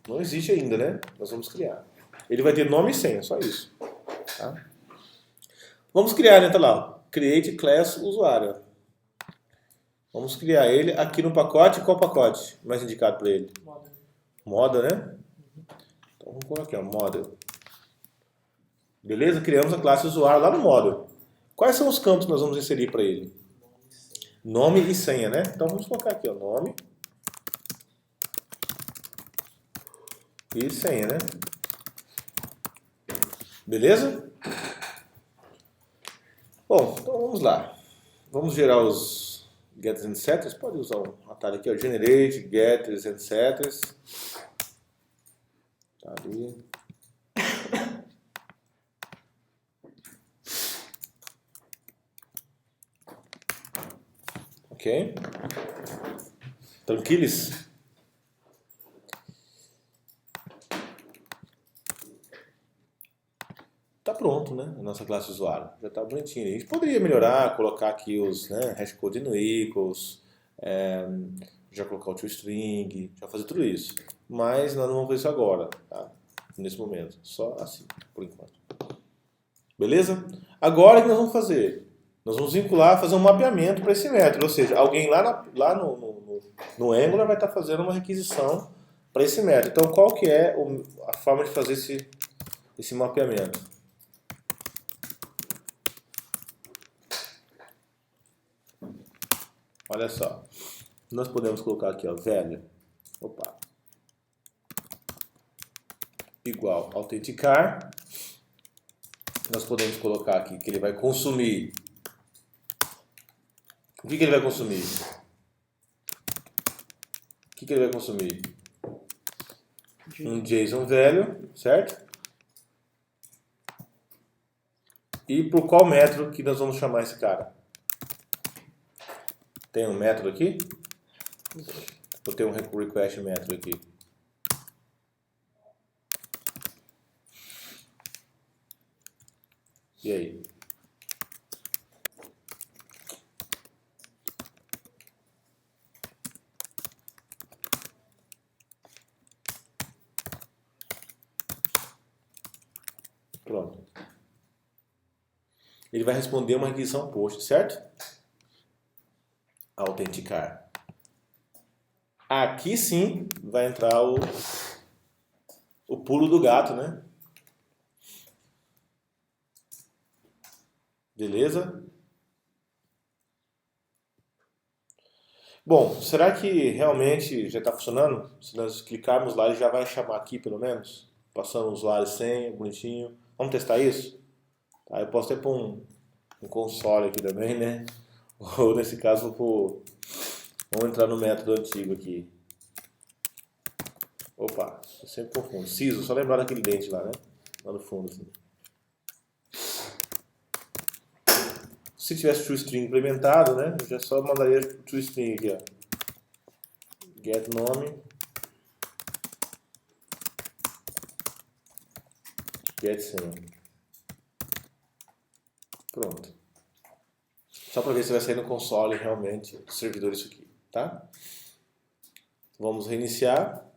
Não existe ainda, né? Nós vamos criar. Ele vai ter nome e senha, só isso. Tá? Vamos criar, né? Tá lá. Create class usuário. Vamos criar ele aqui no pacote. Qual pacote mais indicado para ele? Model, né? Então vamos colocar aqui, ó, model. Beleza? Criamos a classe usuário lá no model. Quais são os campos que nós vamos inserir para ele? Nome e senha, né? Então vamos colocar aqui, ó, nome e senha, né? Beleza? Bom, então vamos lá. Vamos gerar os getters and setters. Pode usar um atalho aqui, ó, generate, getters and setters. Tá ali. Ok? Tranquilos? Tá pronto, né? A nossa classe usuário. Já tá bonitinho. A gente poderia melhorar, colocar aqui os hashcode no equals, já colocar o toString, já fazer tudo isso. Mas nós não vamos fazer isso agora, tá? Nesse momento. Só assim, por enquanto. Beleza? Agora o que nós vamos fazer? Nós vamos vincular, fazer um mapeamento para esse método. Ou seja, alguém lá no Angular vai estar fazendo uma requisição para esse método. Então, qual que é a forma de fazer esse mapeamento? Olha só. Nós podemos colocar aqui, ó, velho. Opa. Igual autenticar. Nós podemos colocar aqui que ele vai consumir. O que ele vai consumir? O que ele vai consumir? Um JSON velho, certo? E por qual método que nós vamos chamar esse cara? Tem um método aqui? Ou tem um request método aqui? E aí? Pronto. Ele vai responder uma requisição post, certo? Autenticar. Aqui sim vai entrar o pulo do gato, né? Beleza? Bom, será que realmente já está funcionando? Se nós clicarmos lá, ele já vai chamar aqui, pelo menos? Passando o usuário e senha, bonitinho. Vamos testar isso? Tá, eu posso até pôr um console aqui também, né? Ou nesse caso, vamos entrar no método antigo aqui. Opa, eu sempre confundo. Siso, só lembrar daquele dente lá, né? Lá no fundo, assim. Se tivesse toString implementado, né? Eu já só mandaria toString aqui, ó. Get nome. Get senha. Pronto. Só para ver se vai sair no console realmente do servidor isso aqui, tá? Vamos reiniciar.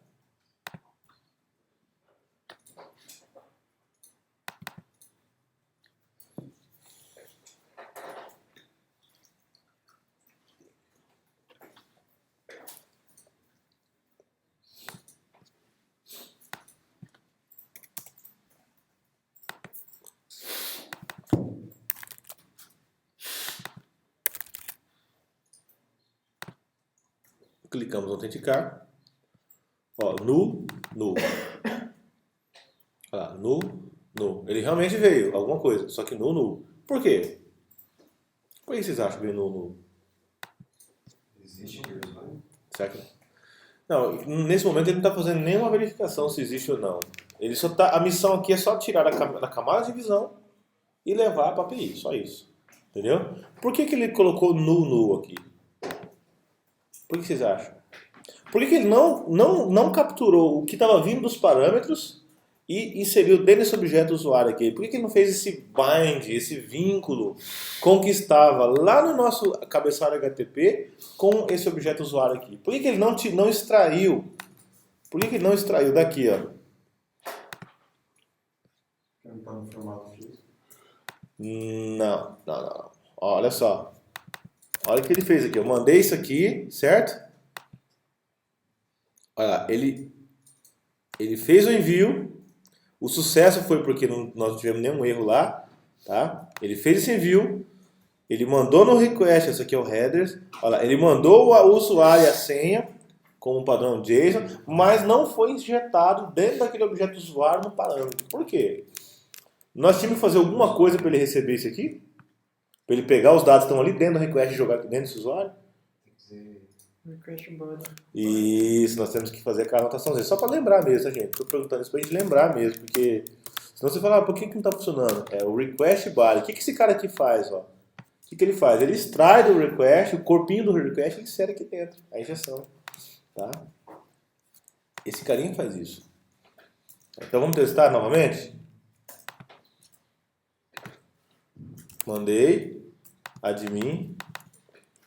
Clicamos em autenticar. Ó, nu. Olha lá, nu. Ele realmente veio, alguma coisa, só que nu. Por quê? Por que vocês acham que veio nu? Existe aquele usuário? Será que não? Nesse momento ele não está fazendo nenhuma verificação se existe ou não. Ele só tá, a missão aqui é só tirar da camada de visão e levar para a API, só isso. Entendeu? Por que ele colocou nu aqui? Por que vocês acham? Por que ele não capturou o que estava vindo dos parâmetros e inseriu dentro desse objeto usuário aqui? Por que ele não fez esse bind, esse vínculo com o que estava lá no nosso cabeçalho HTTP com esse objeto usuário aqui? Por que ele não extraiu? Por que ele não extraiu daqui, ó? Não está no formato físico? Não. Olha só. Olha o que ele fez aqui. Eu mandei isso aqui, certo? Olha lá, ele fez o envio. O sucesso foi porque nós não tivemos nenhum erro lá, tá? Ele fez esse envio. Ele mandou no request, esse aqui é o header. Olha lá, ele mandou o usuário e a senha como padrão JSON, mas não foi injetado dentro daquele objeto usuário no parâmetro. Por quê? Nós tínhamos que fazer alguma coisa para ele receber isso aqui? Para ele pegar os dados que estão ali dentro do request e jogar aqui dentro desse usuário? Tem que dizer. Request body. Isso, nós temos que fazer aquela anotação. Só para lembrar mesmo, tá, gente? Estou perguntando isso para a gente lembrar mesmo, porque senão você fala, por que não está funcionando? É o request body. O que esse cara aqui faz? Ó? O que ele faz? Ele extrai do request, o corpinho do request e insere aqui dentro, a injeção. Tá? Esse carinha faz isso. Então vamos testar novamente? Mandei, admin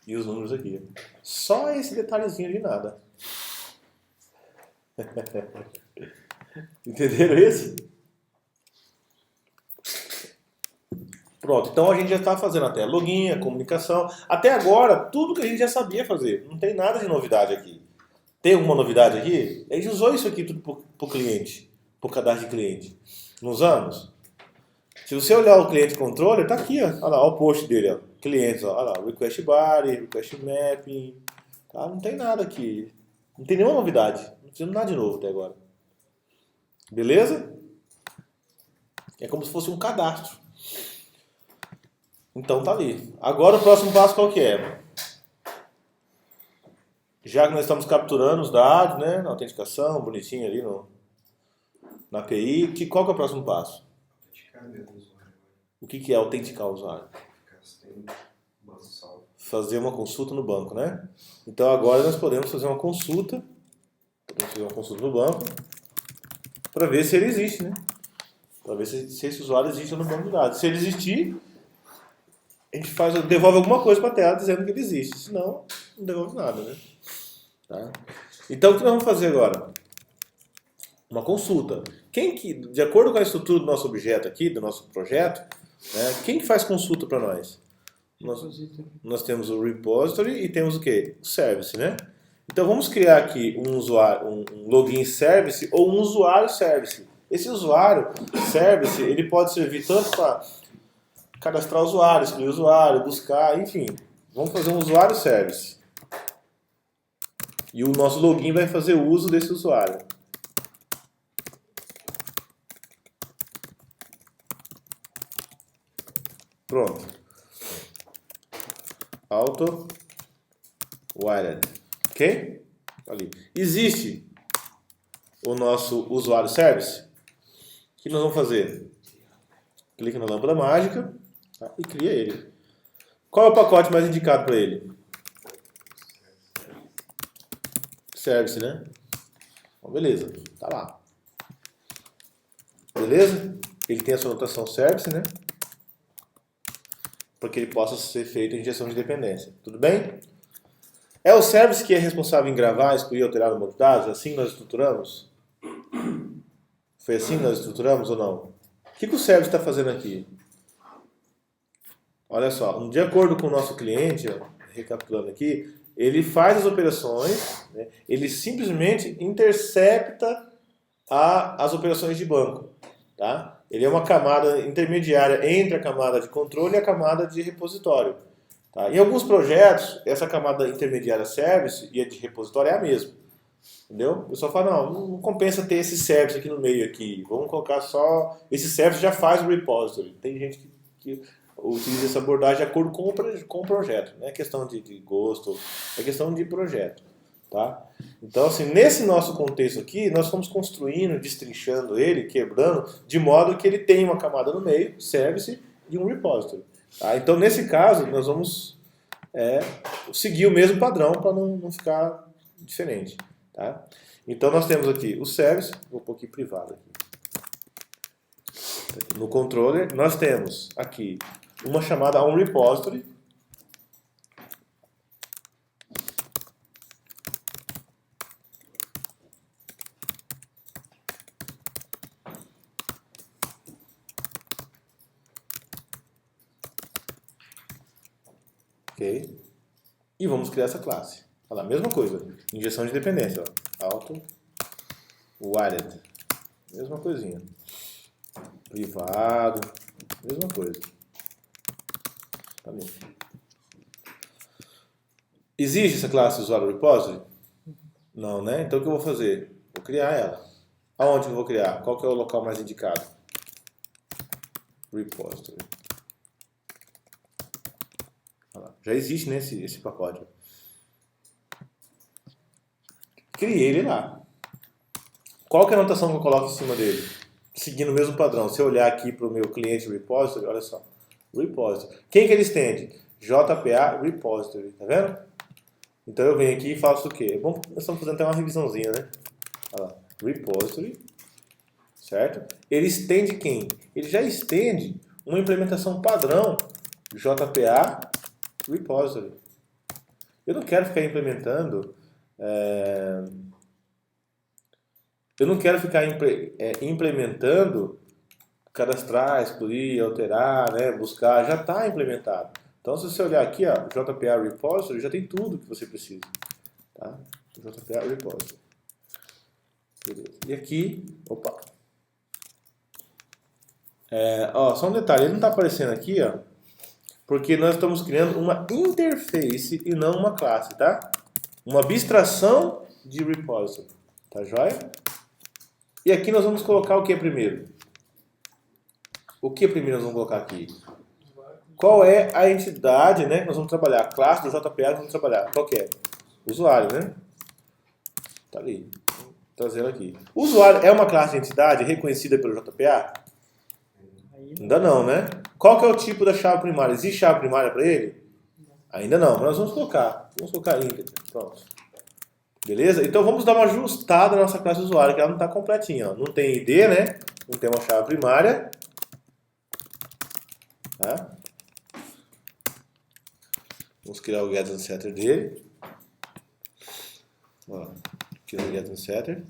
e os números aqui. Só esse detalhezinho de nada. Entenderam isso? Pronto, então a gente já está fazendo até a login, a comunicação. Até agora, tudo que a gente já sabia fazer. Não tem nada de novidade aqui. Tem alguma novidade aqui? A gente usou isso aqui tudo para o cliente, para o cadastro de cliente. Não usamos? Se você olhar o cliente controller, está aqui, ó. Olha lá, olha o post dele, ó. Clientes, ó. Olha lá, request body, request mapping. Tá? Não tem nada aqui. Não tem nenhuma novidade. Não fizemos nada de novo até agora. Beleza? É como se fosse um cadastro. Então tá ali. Agora o próximo passo qual que é? Já que nós estamos capturando os dados, né? Na autenticação, bonitinho ali na API. Qual que é o próximo passo? Autenticar dentro do usuário. O que é autenticar o usuário? Caso tenha um banco salvo. Fazer uma consulta no banco, né? Então agora nós podemos fazer uma consulta. Podemos fazer uma consulta no banco para ver se ele existe, né? Para ver se esse usuário existe no banco de dados. Se ele existir, a gente devolve alguma coisa para a tela dizendo que ele existe. Senão, não devolve nada, né? Tá? Então o que nós vamos fazer agora? Uma consulta. De acordo com a estrutura do nosso objeto aqui, do nosso projeto, né, quem que faz consulta para nós? Nós temos o repository e temos o quê? O service, né? Então vamos criar aqui um usuário, um login service ou um usuário service. Esse usuário service, ele pode servir tanto para cadastrar usuário, escolher usuário, buscar, enfim. Vamos fazer um usuário service. E o nosso login vai fazer uso desse usuário. Pronto. Auto wired. Ok? Ali. Existe o nosso usuário service. O que nós vamos fazer? Clica na lâmpada mágica, tá? E cria ele. Qual é o pacote mais indicado para ele? Service, né? Bom, beleza, tá lá. Beleza? Ele tem a sua notação service, né? Para que ele possa ser feito a injeção de dependência. Tudo bem? É o service que é responsável em gravar, excluir e alterar o banco de dados? Assim nós estruturamos? Foi assim que nós estruturamos ou não? O que o service está fazendo aqui? Olha só, de acordo com o nosso cliente, ó, recapitulando aqui, ele faz as operações, né, ele simplesmente intercepta as operações de banco. Tá? Ele é uma camada intermediária entre a camada de controle e a camada de repositório. Tá? Em alguns projetos, essa camada intermediária service e a de repositório é a mesma. Entendeu? O pessoal fala, não compensa ter esse service aqui no meio aqui. Vamos colocar só... Esse service já faz o repository. Tem gente que utiliza essa abordagem de acordo com o projeto. Não é questão de gosto, é questão de projeto. Tá? Então, assim, nesse nosso contexto aqui, nós estamos construindo, destrinchando ele, quebrando, de modo que ele tem uma camada no meio, service, e um repository. Tá? Então, nesse caso, nós vamos seguir o mesmo padrão para não ficar diferente. Tá? Então, nós temos aqui o service, vou pôr aqui privado. Aqui. No controller, nós temos aqui uma chamada a um repository. Ok? E vamos criar essa classe. Olha lá, mesma coisa. Injeção de dependência. Ó. Auto wired. Mesma coisinha. Privado. Mesma coisa. Tá bem. Existe essa classe usuário repository? Não, né? Então o que eu vou fazer? Vou criar ela. Aonde eu vou criar? Qual que é o local mais indicado? Repository. Já existe, né, esse pacote. Criei ele lá. Qual que é a anotação que eu coloco em cima dele? Seguindo o mesmo padrão. Se eu olhar aqui para o meu cliente repository, olha só. Repository. Quem que ele estende? JPA repository. Tá vendo? Então eu venho aqui e faço o quê? Bom, nós estamos fazendo até uma revisãozinha, né? Olha lá. Repository. Certo? Ele estende quem? Ele já estende uma implementação padrão JPA repository. Eu não quero ficar implementando implementando cadastrar, excluir, alterar, né, buscar, já está implementado. Então, se você olhar aqui, ó, JPA repository, já tem tudo que você precisa. Tá? JPA repository. Beleza. E aqui, opa. Só um detalhe, ele não está aparecendo aqui, ó, porque nós estamos criando uma interface e não uma classe, tá? Uma abstração de repository. Tá joia? E aqui nós vamos colocar o que primeiro? O que primeiro nós vamos colocar aqui? Qual é a entidade, né, que nós vamos trabalhar? A classe do JPA que nós vamos trabalhar. Qual que é? Usuário, né? Tá ali. Vou trazer ela aqui. O usuário é uma classe de entidade reconhecida pelo JPA? Ainda não, né? Qual que é o tipo da chave primária? Existe chave primária para ele? Ainda não, mas nós vamos colocar. Vamos colocar íntegra. Pronto. Beleza? Então vamos dar uma ajustada na nossa classe de usuário, que ela não está completinha. Ó. Não tem ID, né? Não tem uma chave primária. Tá? Vamos criar o get and setter dele. Ó, aqui no get and setter.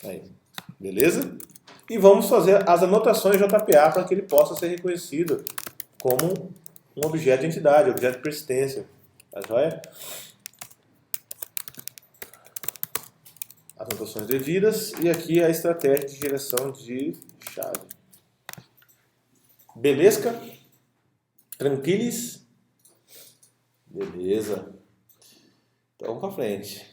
Aí. Beleza? E vamos fazer as anotações JPA para que ele possa ser reconhecido como um objeto de entidade, objeto de persistência. Tá joia? As anotações devidas e aqui a estratégia de geração de chave. Beleza? Tranquilos? Beleza. Então vamos para frente.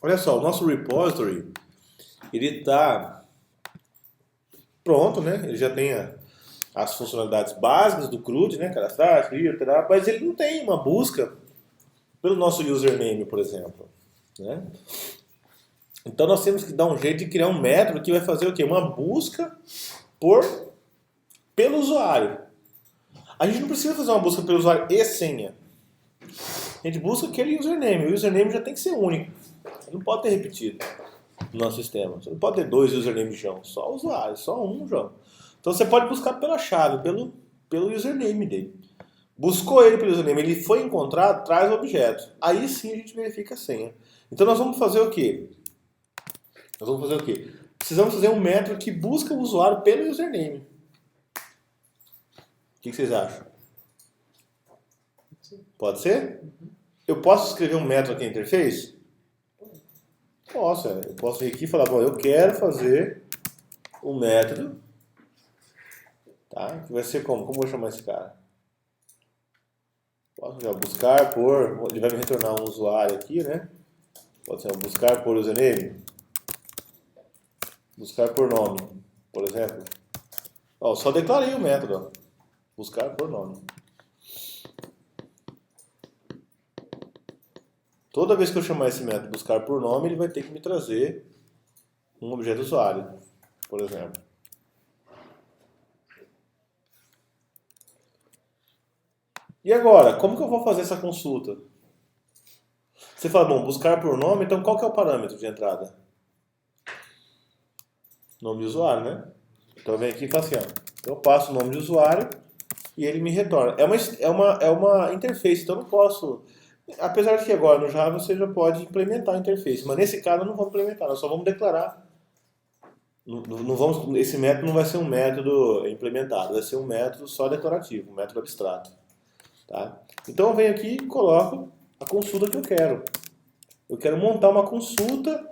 Olha só, o nosso repository, ele está pronto, né? Ele já tem as funcionalidades básicas do CRUD, né? Cadastrar, escrever, mas ele não tem uma busca pelo nosso username, por exemplo, né? Então nós temos que dar um jeito de criar um método que vai fazer o quê? Uma busca pelo usuário. A gente não precisa fazer uma busca pelo usuário e senha. A gente busca aquele username. O username já tem que ser único. Ele não pode ter repetido no nosso sistema. Você não pode ter 2 usernames João. Só usuário, só um João. Então você pode buscar pela chave, pelo username dele. Buscou ele pelo username, ele foi encontrado, traz o objeto. Aí sim a gente verifica a senha. Então nós vamos fazer o quê? Precisamos fazer um método que busca o usuário pelo username. O que vocês acham? Pode ser? Eu posso escrever um método aqui na interface? Posso. Eu posso vir aqui e falar, bom, eu quero fazer um método, tá? Que vai ser como? Como eu vou chamar esse cara? Posso já buscar por... Ele vai me retornar um usuário aqui, né? Pode ser um buscar por username. Buscar por nome, por exemplo. Ó, só declarei o método, ó. Buscar por nome. Toda vez que eu chamar esse método buscar por nome, ele vai ter que me trazer um objeto usuário, por exemplo. E agora, como que eu vou fazer essa consulta? Você fala, bom, buscar por nome, então qual que é o parâmetro de entrada? Nome de usuário, né? Então eu venho aqui e falo assim, ó, eu passo o nome de usuário e ele me retorna. É uma interface, então eu não posso... Apesar de que agora no Java você já pode implementar a interface, mas nesse caso não vamos implementar, nós só vamos declarar. Esse método não vai ser um método implementado, vai ser um método só declarativo, um método abstrato. Tá? Então eu venho aqui e coloco a consulta que eu quero. Eu quero montar uma consulta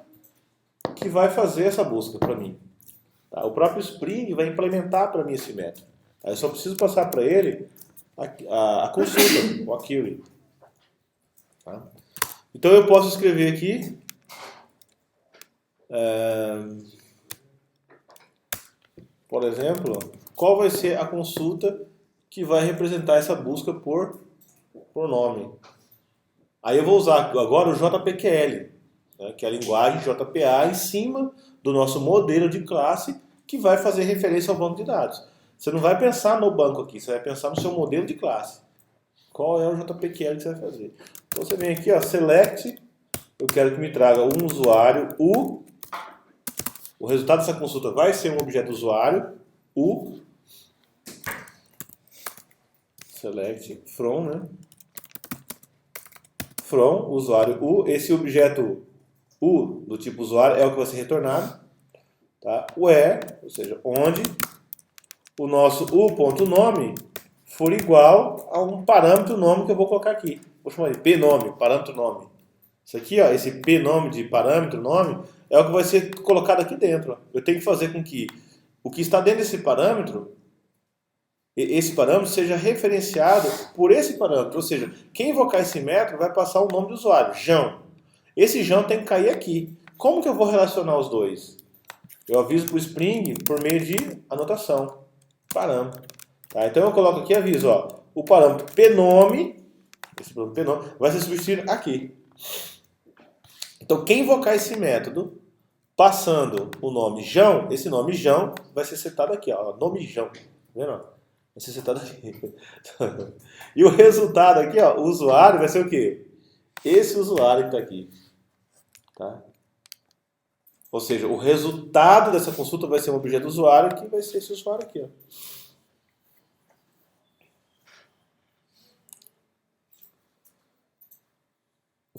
que vai fazer essa busca para mim. Tá? O próprio Spring vai implementar para mim esse método. Tá? Eu só preciso passar para ele a consulta, o query. Tá? Então eu posso escrever aqui por exemplo, qual vai ser a consulta que vai representar essa busca por nome. Aí eu vou usar agora o JPQL, né, que é a linguagem JPA em cima do nosso modelo de classe que vai fazer referência ao banco de dados. Você não vai pensar no banco aqui, você vai pensar no seu modelo de classe. Qual é o JPQL que você vai fazer? Então você vem aqui, ó, select, eu quero que me traga um usuário, o resultado dessa consulta vai ser um objeto usuário, select from, né? From, usuário esse objeto do tipo usuário é o que vai ser retornado, tá? Ou seja, onde o nosso u.nome for igual a um parâmetro nome que eu vou colocar aqui. Vou chamar de pnome, parâmetro nome. Isso aqui, ó, esse pnome de parâmetro nome é o que vai ser colocado aqui dentro. Ó. Eu tenho que fazer com que o que está dentro desse parâmetro seja referenciado por esse parâmetro. Ou seja, quem invocar esse método vai passar o nome do usuário, João. Esse João tem que cair aqui. Como que eu vou relacionar os dois? Eu aviso para o Spring por meio de anotação, parâmetro. Tá? Então eu coloco aqui aviso, ó, o parâmetro pnome, esse parâmetro pnome, vai ser substituído aqui. Então quem invocar esse método, passando o nome João, esse nome João vai ser setado aqui, ó, nome João. Tá vendo? Vai ser setado aqui. E o resultado aqui, ó, o usuário vai ser o quê? Esse usuário que está aqui. Tá? Ou seja, o resultado dessa consulta vai ser um objeto usuário que vai ser esse usuário aqui. Ó.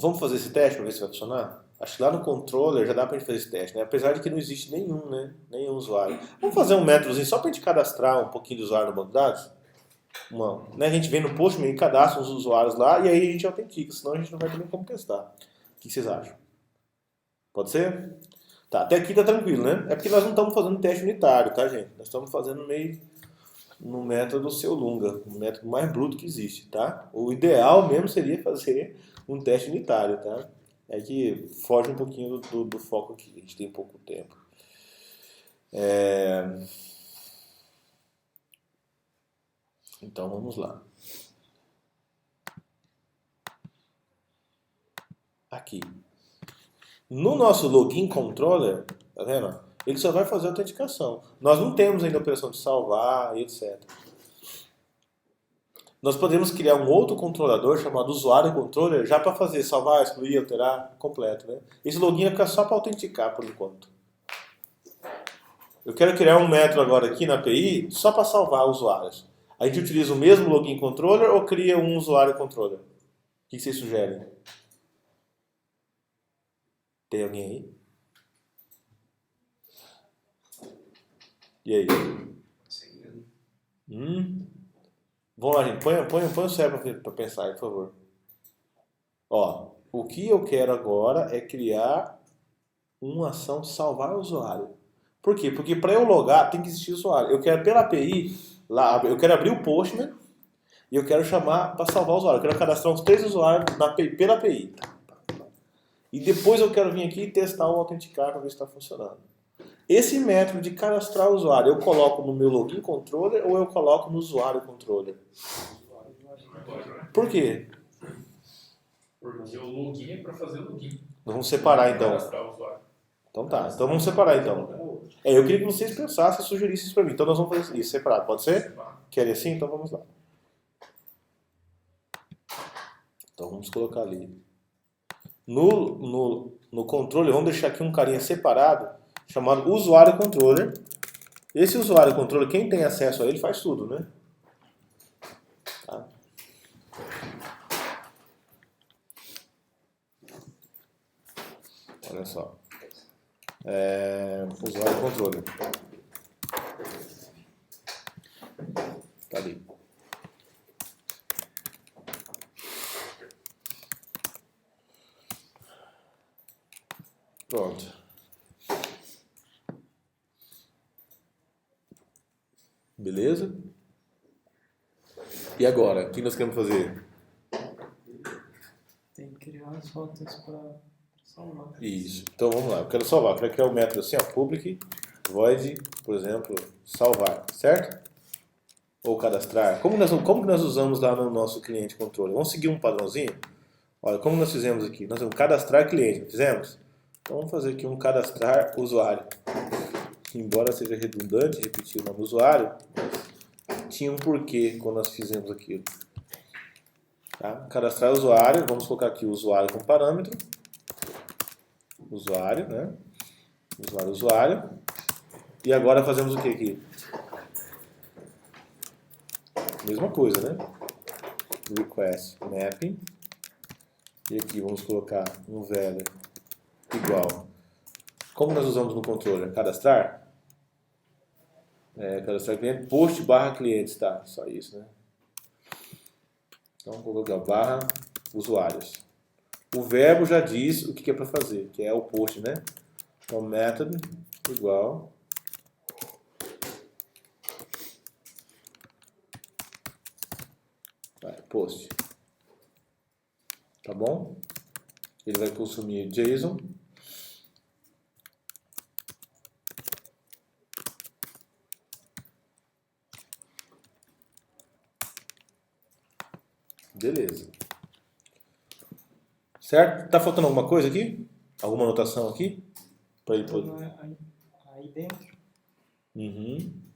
Vamos fazer esse teste para ver se vai funcionar? Acho que lá no controller já dá para a gente fazer esse teste, né? Apesar de que não existe nenhum, né? Nenhum usuário. Vamos fazer um métodozinho só para a gente cadastrar um pouquinho de usuário no banco de dados? né, a gente vem no Postman e cadastra os usuários lá e aí a gente autentica, senão a gente não vai ter nem como testar. O que vocês acham? Pode ser? Tá, até aqui tá tranquilo, né? É porque nós não estamos fazendo teste unitário, tá, gente? Nós estamos fazendo meio no método seu Lunga, o método mais bruto que existe, tá? O ideal mesmo seria fazer um teste unitário, tá? É que foge um pouquinho do foco aqui, a gente tem pouco tempo. Então vamos lá. Aqui. No nosso login controller, tá vendo? Ele só vai fazer a autenticação. Nós não temos ainda a operação de salvar e etc. Nós podemos criar um outro controlador chamado usuário controller já para fazer salvar, excluir, alterar, completo, né? Esse login vai ficar só para autenticar por enquanto. Eu quero criar um método agora aqui na API só para salvar usuários. A gente utiliza o mesmo login controller ou cria um usuário controller? O que vocês sugerem? Tem alguém aí? E aí? Vamos lá, gente. Põe o cérebro para pensar aí, por favor. Ó, o que eu quero agora é criar uma ação salvar o usuário. Por quê? Porque para eu logar tem que existir usuário. Eu quero pela API, lá, eu quero abrir o Postman e eu quero chamar para salvar o usuário. Eu quero cadastrar uns 3 usuários pela API. E depois eu quero vir aqui e testar o autenticar para ver se está funcionando. Esse método de cadastrar o usuário, eu coloco no meu login controller ou eu coloco no usuário controller? Por quê? Porque o login é para fazer login. Nós vamos separar então. Cadastrar o usuário. Então tá, então vamos separar então. Eu queria que vocês pensassem e sugerissem isso para mim. Então nós vamos fazer isso separado, pode ser? Querem assim? Então vamos lá. Então vamos colocar ali. No controle, vamos deixar aqui um carinha separado, chamado usuário controller. Esse usuário controller, quem tem acesso a ele faz tudo, né? Tá. Olha só. Usuário controller. Tá ali. Pronto. Beleza? E agora? O que nós queremos fazer? Tem que criar as rotas para salvar. Isso. Então vamos lá. Eu quero salvar. Eu quero criar um método assim, ó, public void, por exemplo, salvar, certo? Ou cadastrar. Como que nós usamos lá no nosso cliente controle? Vamos seguir um padrãozinho? Olha, como nós fizemos aqui? Nós vamos cadastrar cliente, fizemos? Então vamos fazer aqui um cadastrar usuário. Embora seja redundante repetir o nome do usuário, tinha um porquê quando nós fizemos aquilo. Tá? Cadastrar usuário, vamos colocar aqui o usuário como parâmetro. Usuário, né? Usuário. E agora fazemos o que aqui? Mesma coisa, né? Request mapping. E aqui vamos colocar um value igual. Como nós usamos no controller? Cadastrar? Cadastrar cliente, post barra clientes, tá? Só isso, né? Então vou colocar barra usuários. O verbo já diz o que é para fazer, que é o post, né? Então method igual post. Tá bom? Ele vai consumir JSON. Beleza. Certo? Tá faltando alguma coisa aqui? Alguma anotação aqui? Para ele poder... Aí dentro.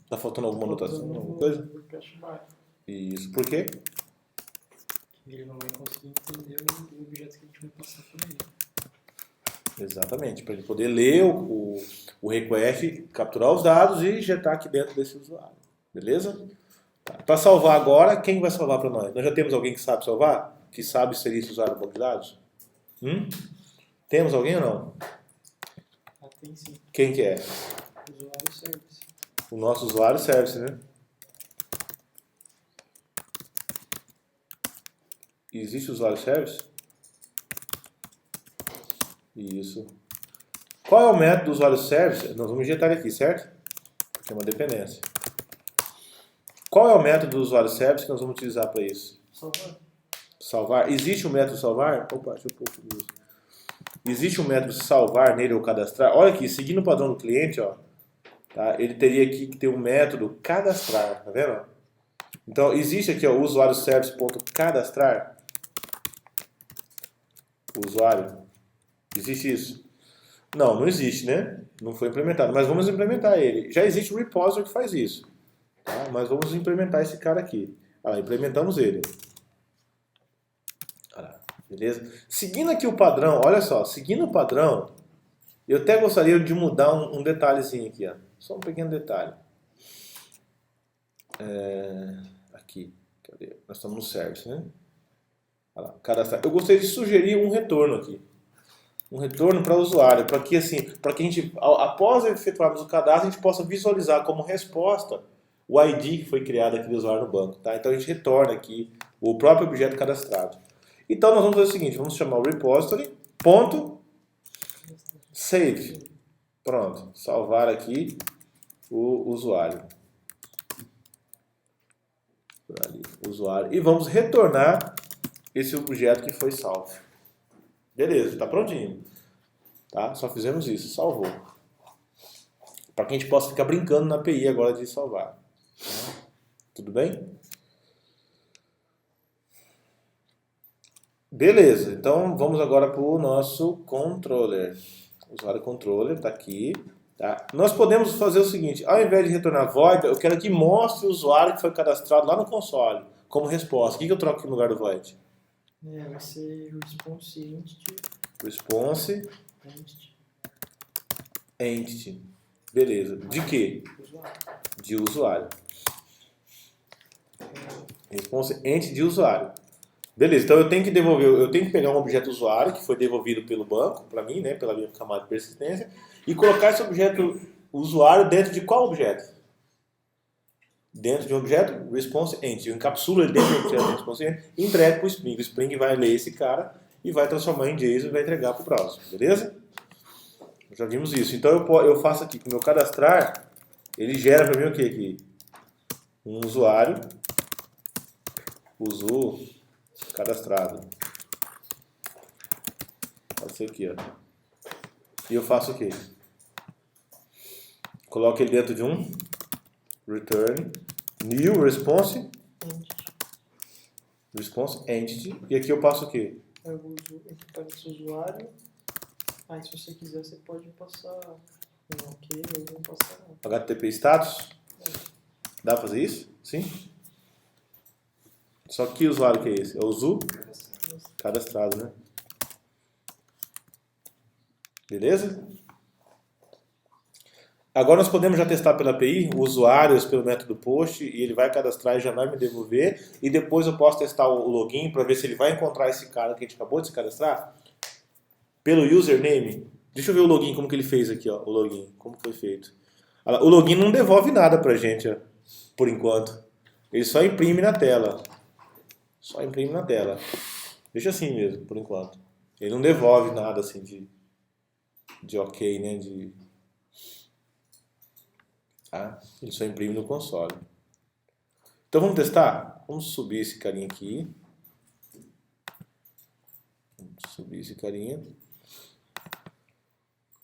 Tá faltando alguma anotação? Alguma coisa? Isso. Por quê? Ele não vai conseguir entender o objeto que a gente vai passar por ele. Exatamente. Para ele poder ler o request, capturar os dados e injetar aqui dentro desse usuário. Beleza? Tá. Para salvar agora, quem vai salvar para nós? Nós já temos alguém que sabe salvar? Que sabe inserir esse usuário no banco de dados? Temos alguém ou não? Tem sim. Quem que é? Usuário service. O nosso usuário service, né? Existe o usuário service? Isso. Qual é o método do usuário service? Nós vamos injetar ele aqui, certo? Porque é uma dependência. Qual é o método do usuário service que nós vamos utilizar para isso? Salvar. Salvar. Existe um método salvar? Opa, deixa eu pôr isso. Existe um método salvar nele ou cadastrar? Olha aqui, seguindo o padrão do cliente, ó, tá? Ele teria aqui que ter um método cadastrar, tá vendo? Então, existe aqui, ó, o usuário service.cadastrar. O usuário. Existe isso? Não, não existe, né? Não foi implementado, mas vamos implementar ele. Já existe um repository que faz isso, tá? Mas vamos implementar esse cara aqui. Olha lá, implementamos ele. Olha lá, beleza? Seguindo aqui o padrão, olha só, seguindo o padrão, eu até gostaria de mudar um detalhezinho aqui, ó. Só um pequeno detalhe. Aqui, cadê? Nós estamos no service, né? Olha lá, cadastrar. Eu gostaria de sugerir um retorno aqui. Um retorno para o usuário, para que assim, para que a gente, após efetuarmos o cadastro, a gente possa visualizar como resposta o ID que foi criado aqui do usuário no banco, tá? Então a gente retorna aqui o próprio objeto cadastrado. Então nós vamos fazer o seguinte, vamos chamar o repository ponto save. Pronto, salvar aqui o usuário. Usuário. E vamos retornar esse objeto que foi salvo. Beleza, está prontinho. Tá? Só fizemos isso, salvou. Para que a gente possa ficar brincando na API agora de salvar. Tá? Tudo bem? Beleza, então vamos agora para o nosso controller. O usuário controller está aqui. Tá? Nós podemos fazer o seguinte, ao invés de retornar void, eu quero que mostre o usuário que foi cadastrado lá no console, como resposta. O que eu troco aqui no lugar do void? Vai ser response entity. Response Entity. entity. Beleza. De quê? Usuário. De usuário. Response entity de usuário. Beleza, então eu tenho que devolver, eu tenho que pegar um objeto usuário que foi devolvido pelo banco, para mim, né, pela minha camada de persistência, e colocar esse objeto usuário dentro de qual objeto? Dentro de um objeto response entity. Eu encapsulo ele dentro do objeto response entity e entrego para o Spring. O Spring vai ler esse cara e vai transformar em JSON e vai entregar para o browser, beleza? Já vimos isso. Então eu faço aqui com o meu cadastrar, ele gera para mim o que aqui? Um usuário, uso cadastrado. Pode ser aqui, ó. E eu faço o quê? Coloco ele dentro de um return new response entity. E aqui eu passo o quê? Eu uso esse usuário. Aí se você quiser, você pode passar um ok, eu vou passar não. HTTP status? Dá pra fazer isso? Sim? Só que usuário que é esse? É o uso cadastrado, né? Beleza? Agora nós podemos já testar pela API, usuários pelo método post, e ele vai cadastrar e já vai me devolver, e depois eu posso testar o login para ver se ele vai encontrar esse cara que a gente acabou de se cadastrar pelo username. Deixa eu ver o login, como que ele fez aqui, ó, o login, como foi feito. O login não devolve nada pra gente, ó, por enquanto. Ele só imprime na tela. Só imprime na tela. Deixa assim mesmo, por enquanto. Ele não devolve nada assim de ok, né? Tá? Ele só imprime no console. Então vamos testar? Vamos subir esse carinha aqui. Vamos subir esse carinha.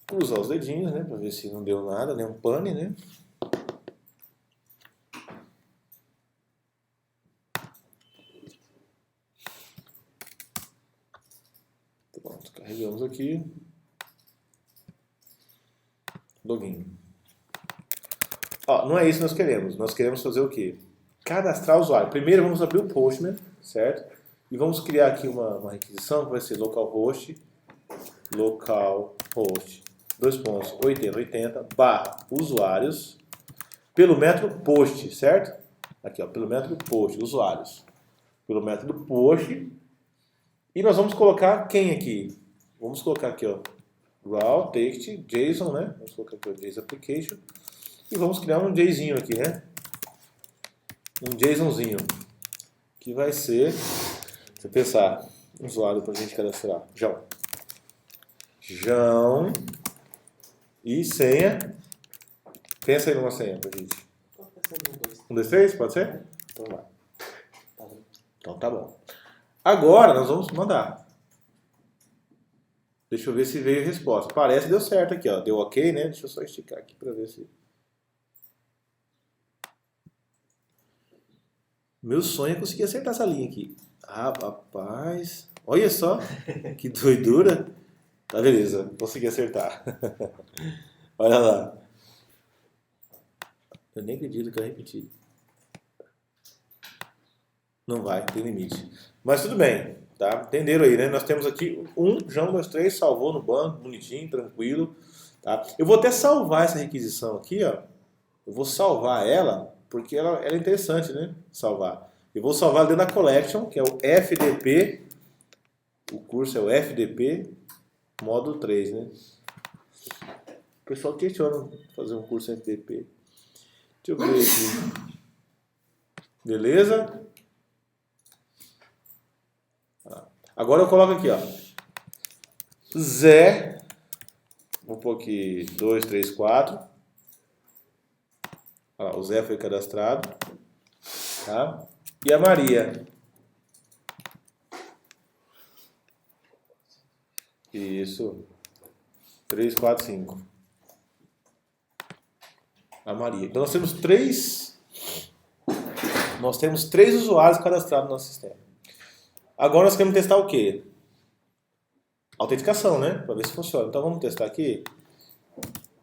Cruzar os dedinhos, né? Pra ver se não deu nada, nenhum pane, né? Pronto, carregamos aqui. Login. Ó, não é isso que nós queremos. Nós queremos fazer o quê? Cadastrar o usuário. Primeiro vamos abrir o Postman, certo? E vamos criar aqui uma requisição que vai ser localhost 2.8080/usuários pelo método post, certo? Aqui, ó, pelo método post, usuários. Pelo método post. E nós vamos colocar quem aqui? Vamos colocar aqui, ó, raw text JSON, né? Vamos colocar aqui o JSON application e vamos criar um JSONzinho aqui, né? Um JSONzinho que vai ser Deixa eu pensar. Usuário pra gente cadastrar. João. E senha. Pensa aí numa senha pra gente. Tô pensando em dois. 1, 2, 3, pode ser? Então vai. Tá bom. Então tá bom. Agora nós vamos mandar. Deixa eu ver se veio a resposta. Parece que deu certo aqui, ó. Deu ok, né? Deixa eu só esticar aqui pra ver se... Meu sonho é conseguir acertar essa linha aqui. Ah, rapaz. Olha só. Que doidura. Tá, beleza. Consegui acertar. Olha lá. Eu nem acredito que eu repeti. Não vai, tem limite. Mas tudo bem, tá? Entenderam aí, né? Nós temos aqui João 2, 3, salvou no banco, bonitinho, tranquilo. Tá? Eu vou até salvar essa requisição aqui, ó. Eu vou salvar ela, porque ela é interessante, né? Salvar. Eu vou salvar dentro da collection, que é o FDP. O curso é o FDP, módulo 3, né? O pessoal questiona fazer um curso FDP. Deixa eu ver aqui. Beleza? Agora eu coloco aqui, ó. Zé. Vou pôr aqui 2, 3, 4. Olha lá, o Zé foi cadastrado. Tá? E a Maria. Isso. 3, 4, 5. A Maria. Então nós temos três usuários cadastrados no nosso sistema. Agora nós queremos testar o quê? Autenticação, né? Para ver se funciona. Então vamos testar aqui.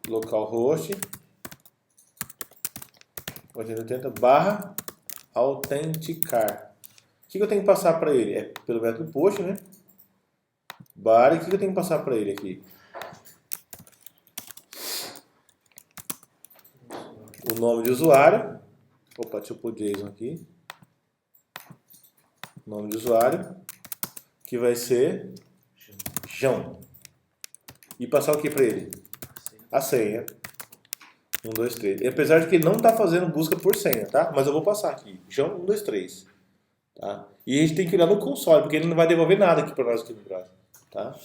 Localhost 8080/autenticar. O que eu tenho que passar para ele? É pelo método post, né? Bar, o que eu tenho que passar para ele aqui? O nome de usuário. Opa, deixa eu pôr JSON aqui. Nome de usuário, que vai ser João. E passar o que para ele? A senha. 1, 2, 3. E apesar de que ele não está fazendo busca por senha, tá? Mas eu vou passar aqui. João 1, 2, 3. Tá? E a gente tem que olhar no console, porque ele não vai devolver nada aqui para nós aqui no Brasil. Tá?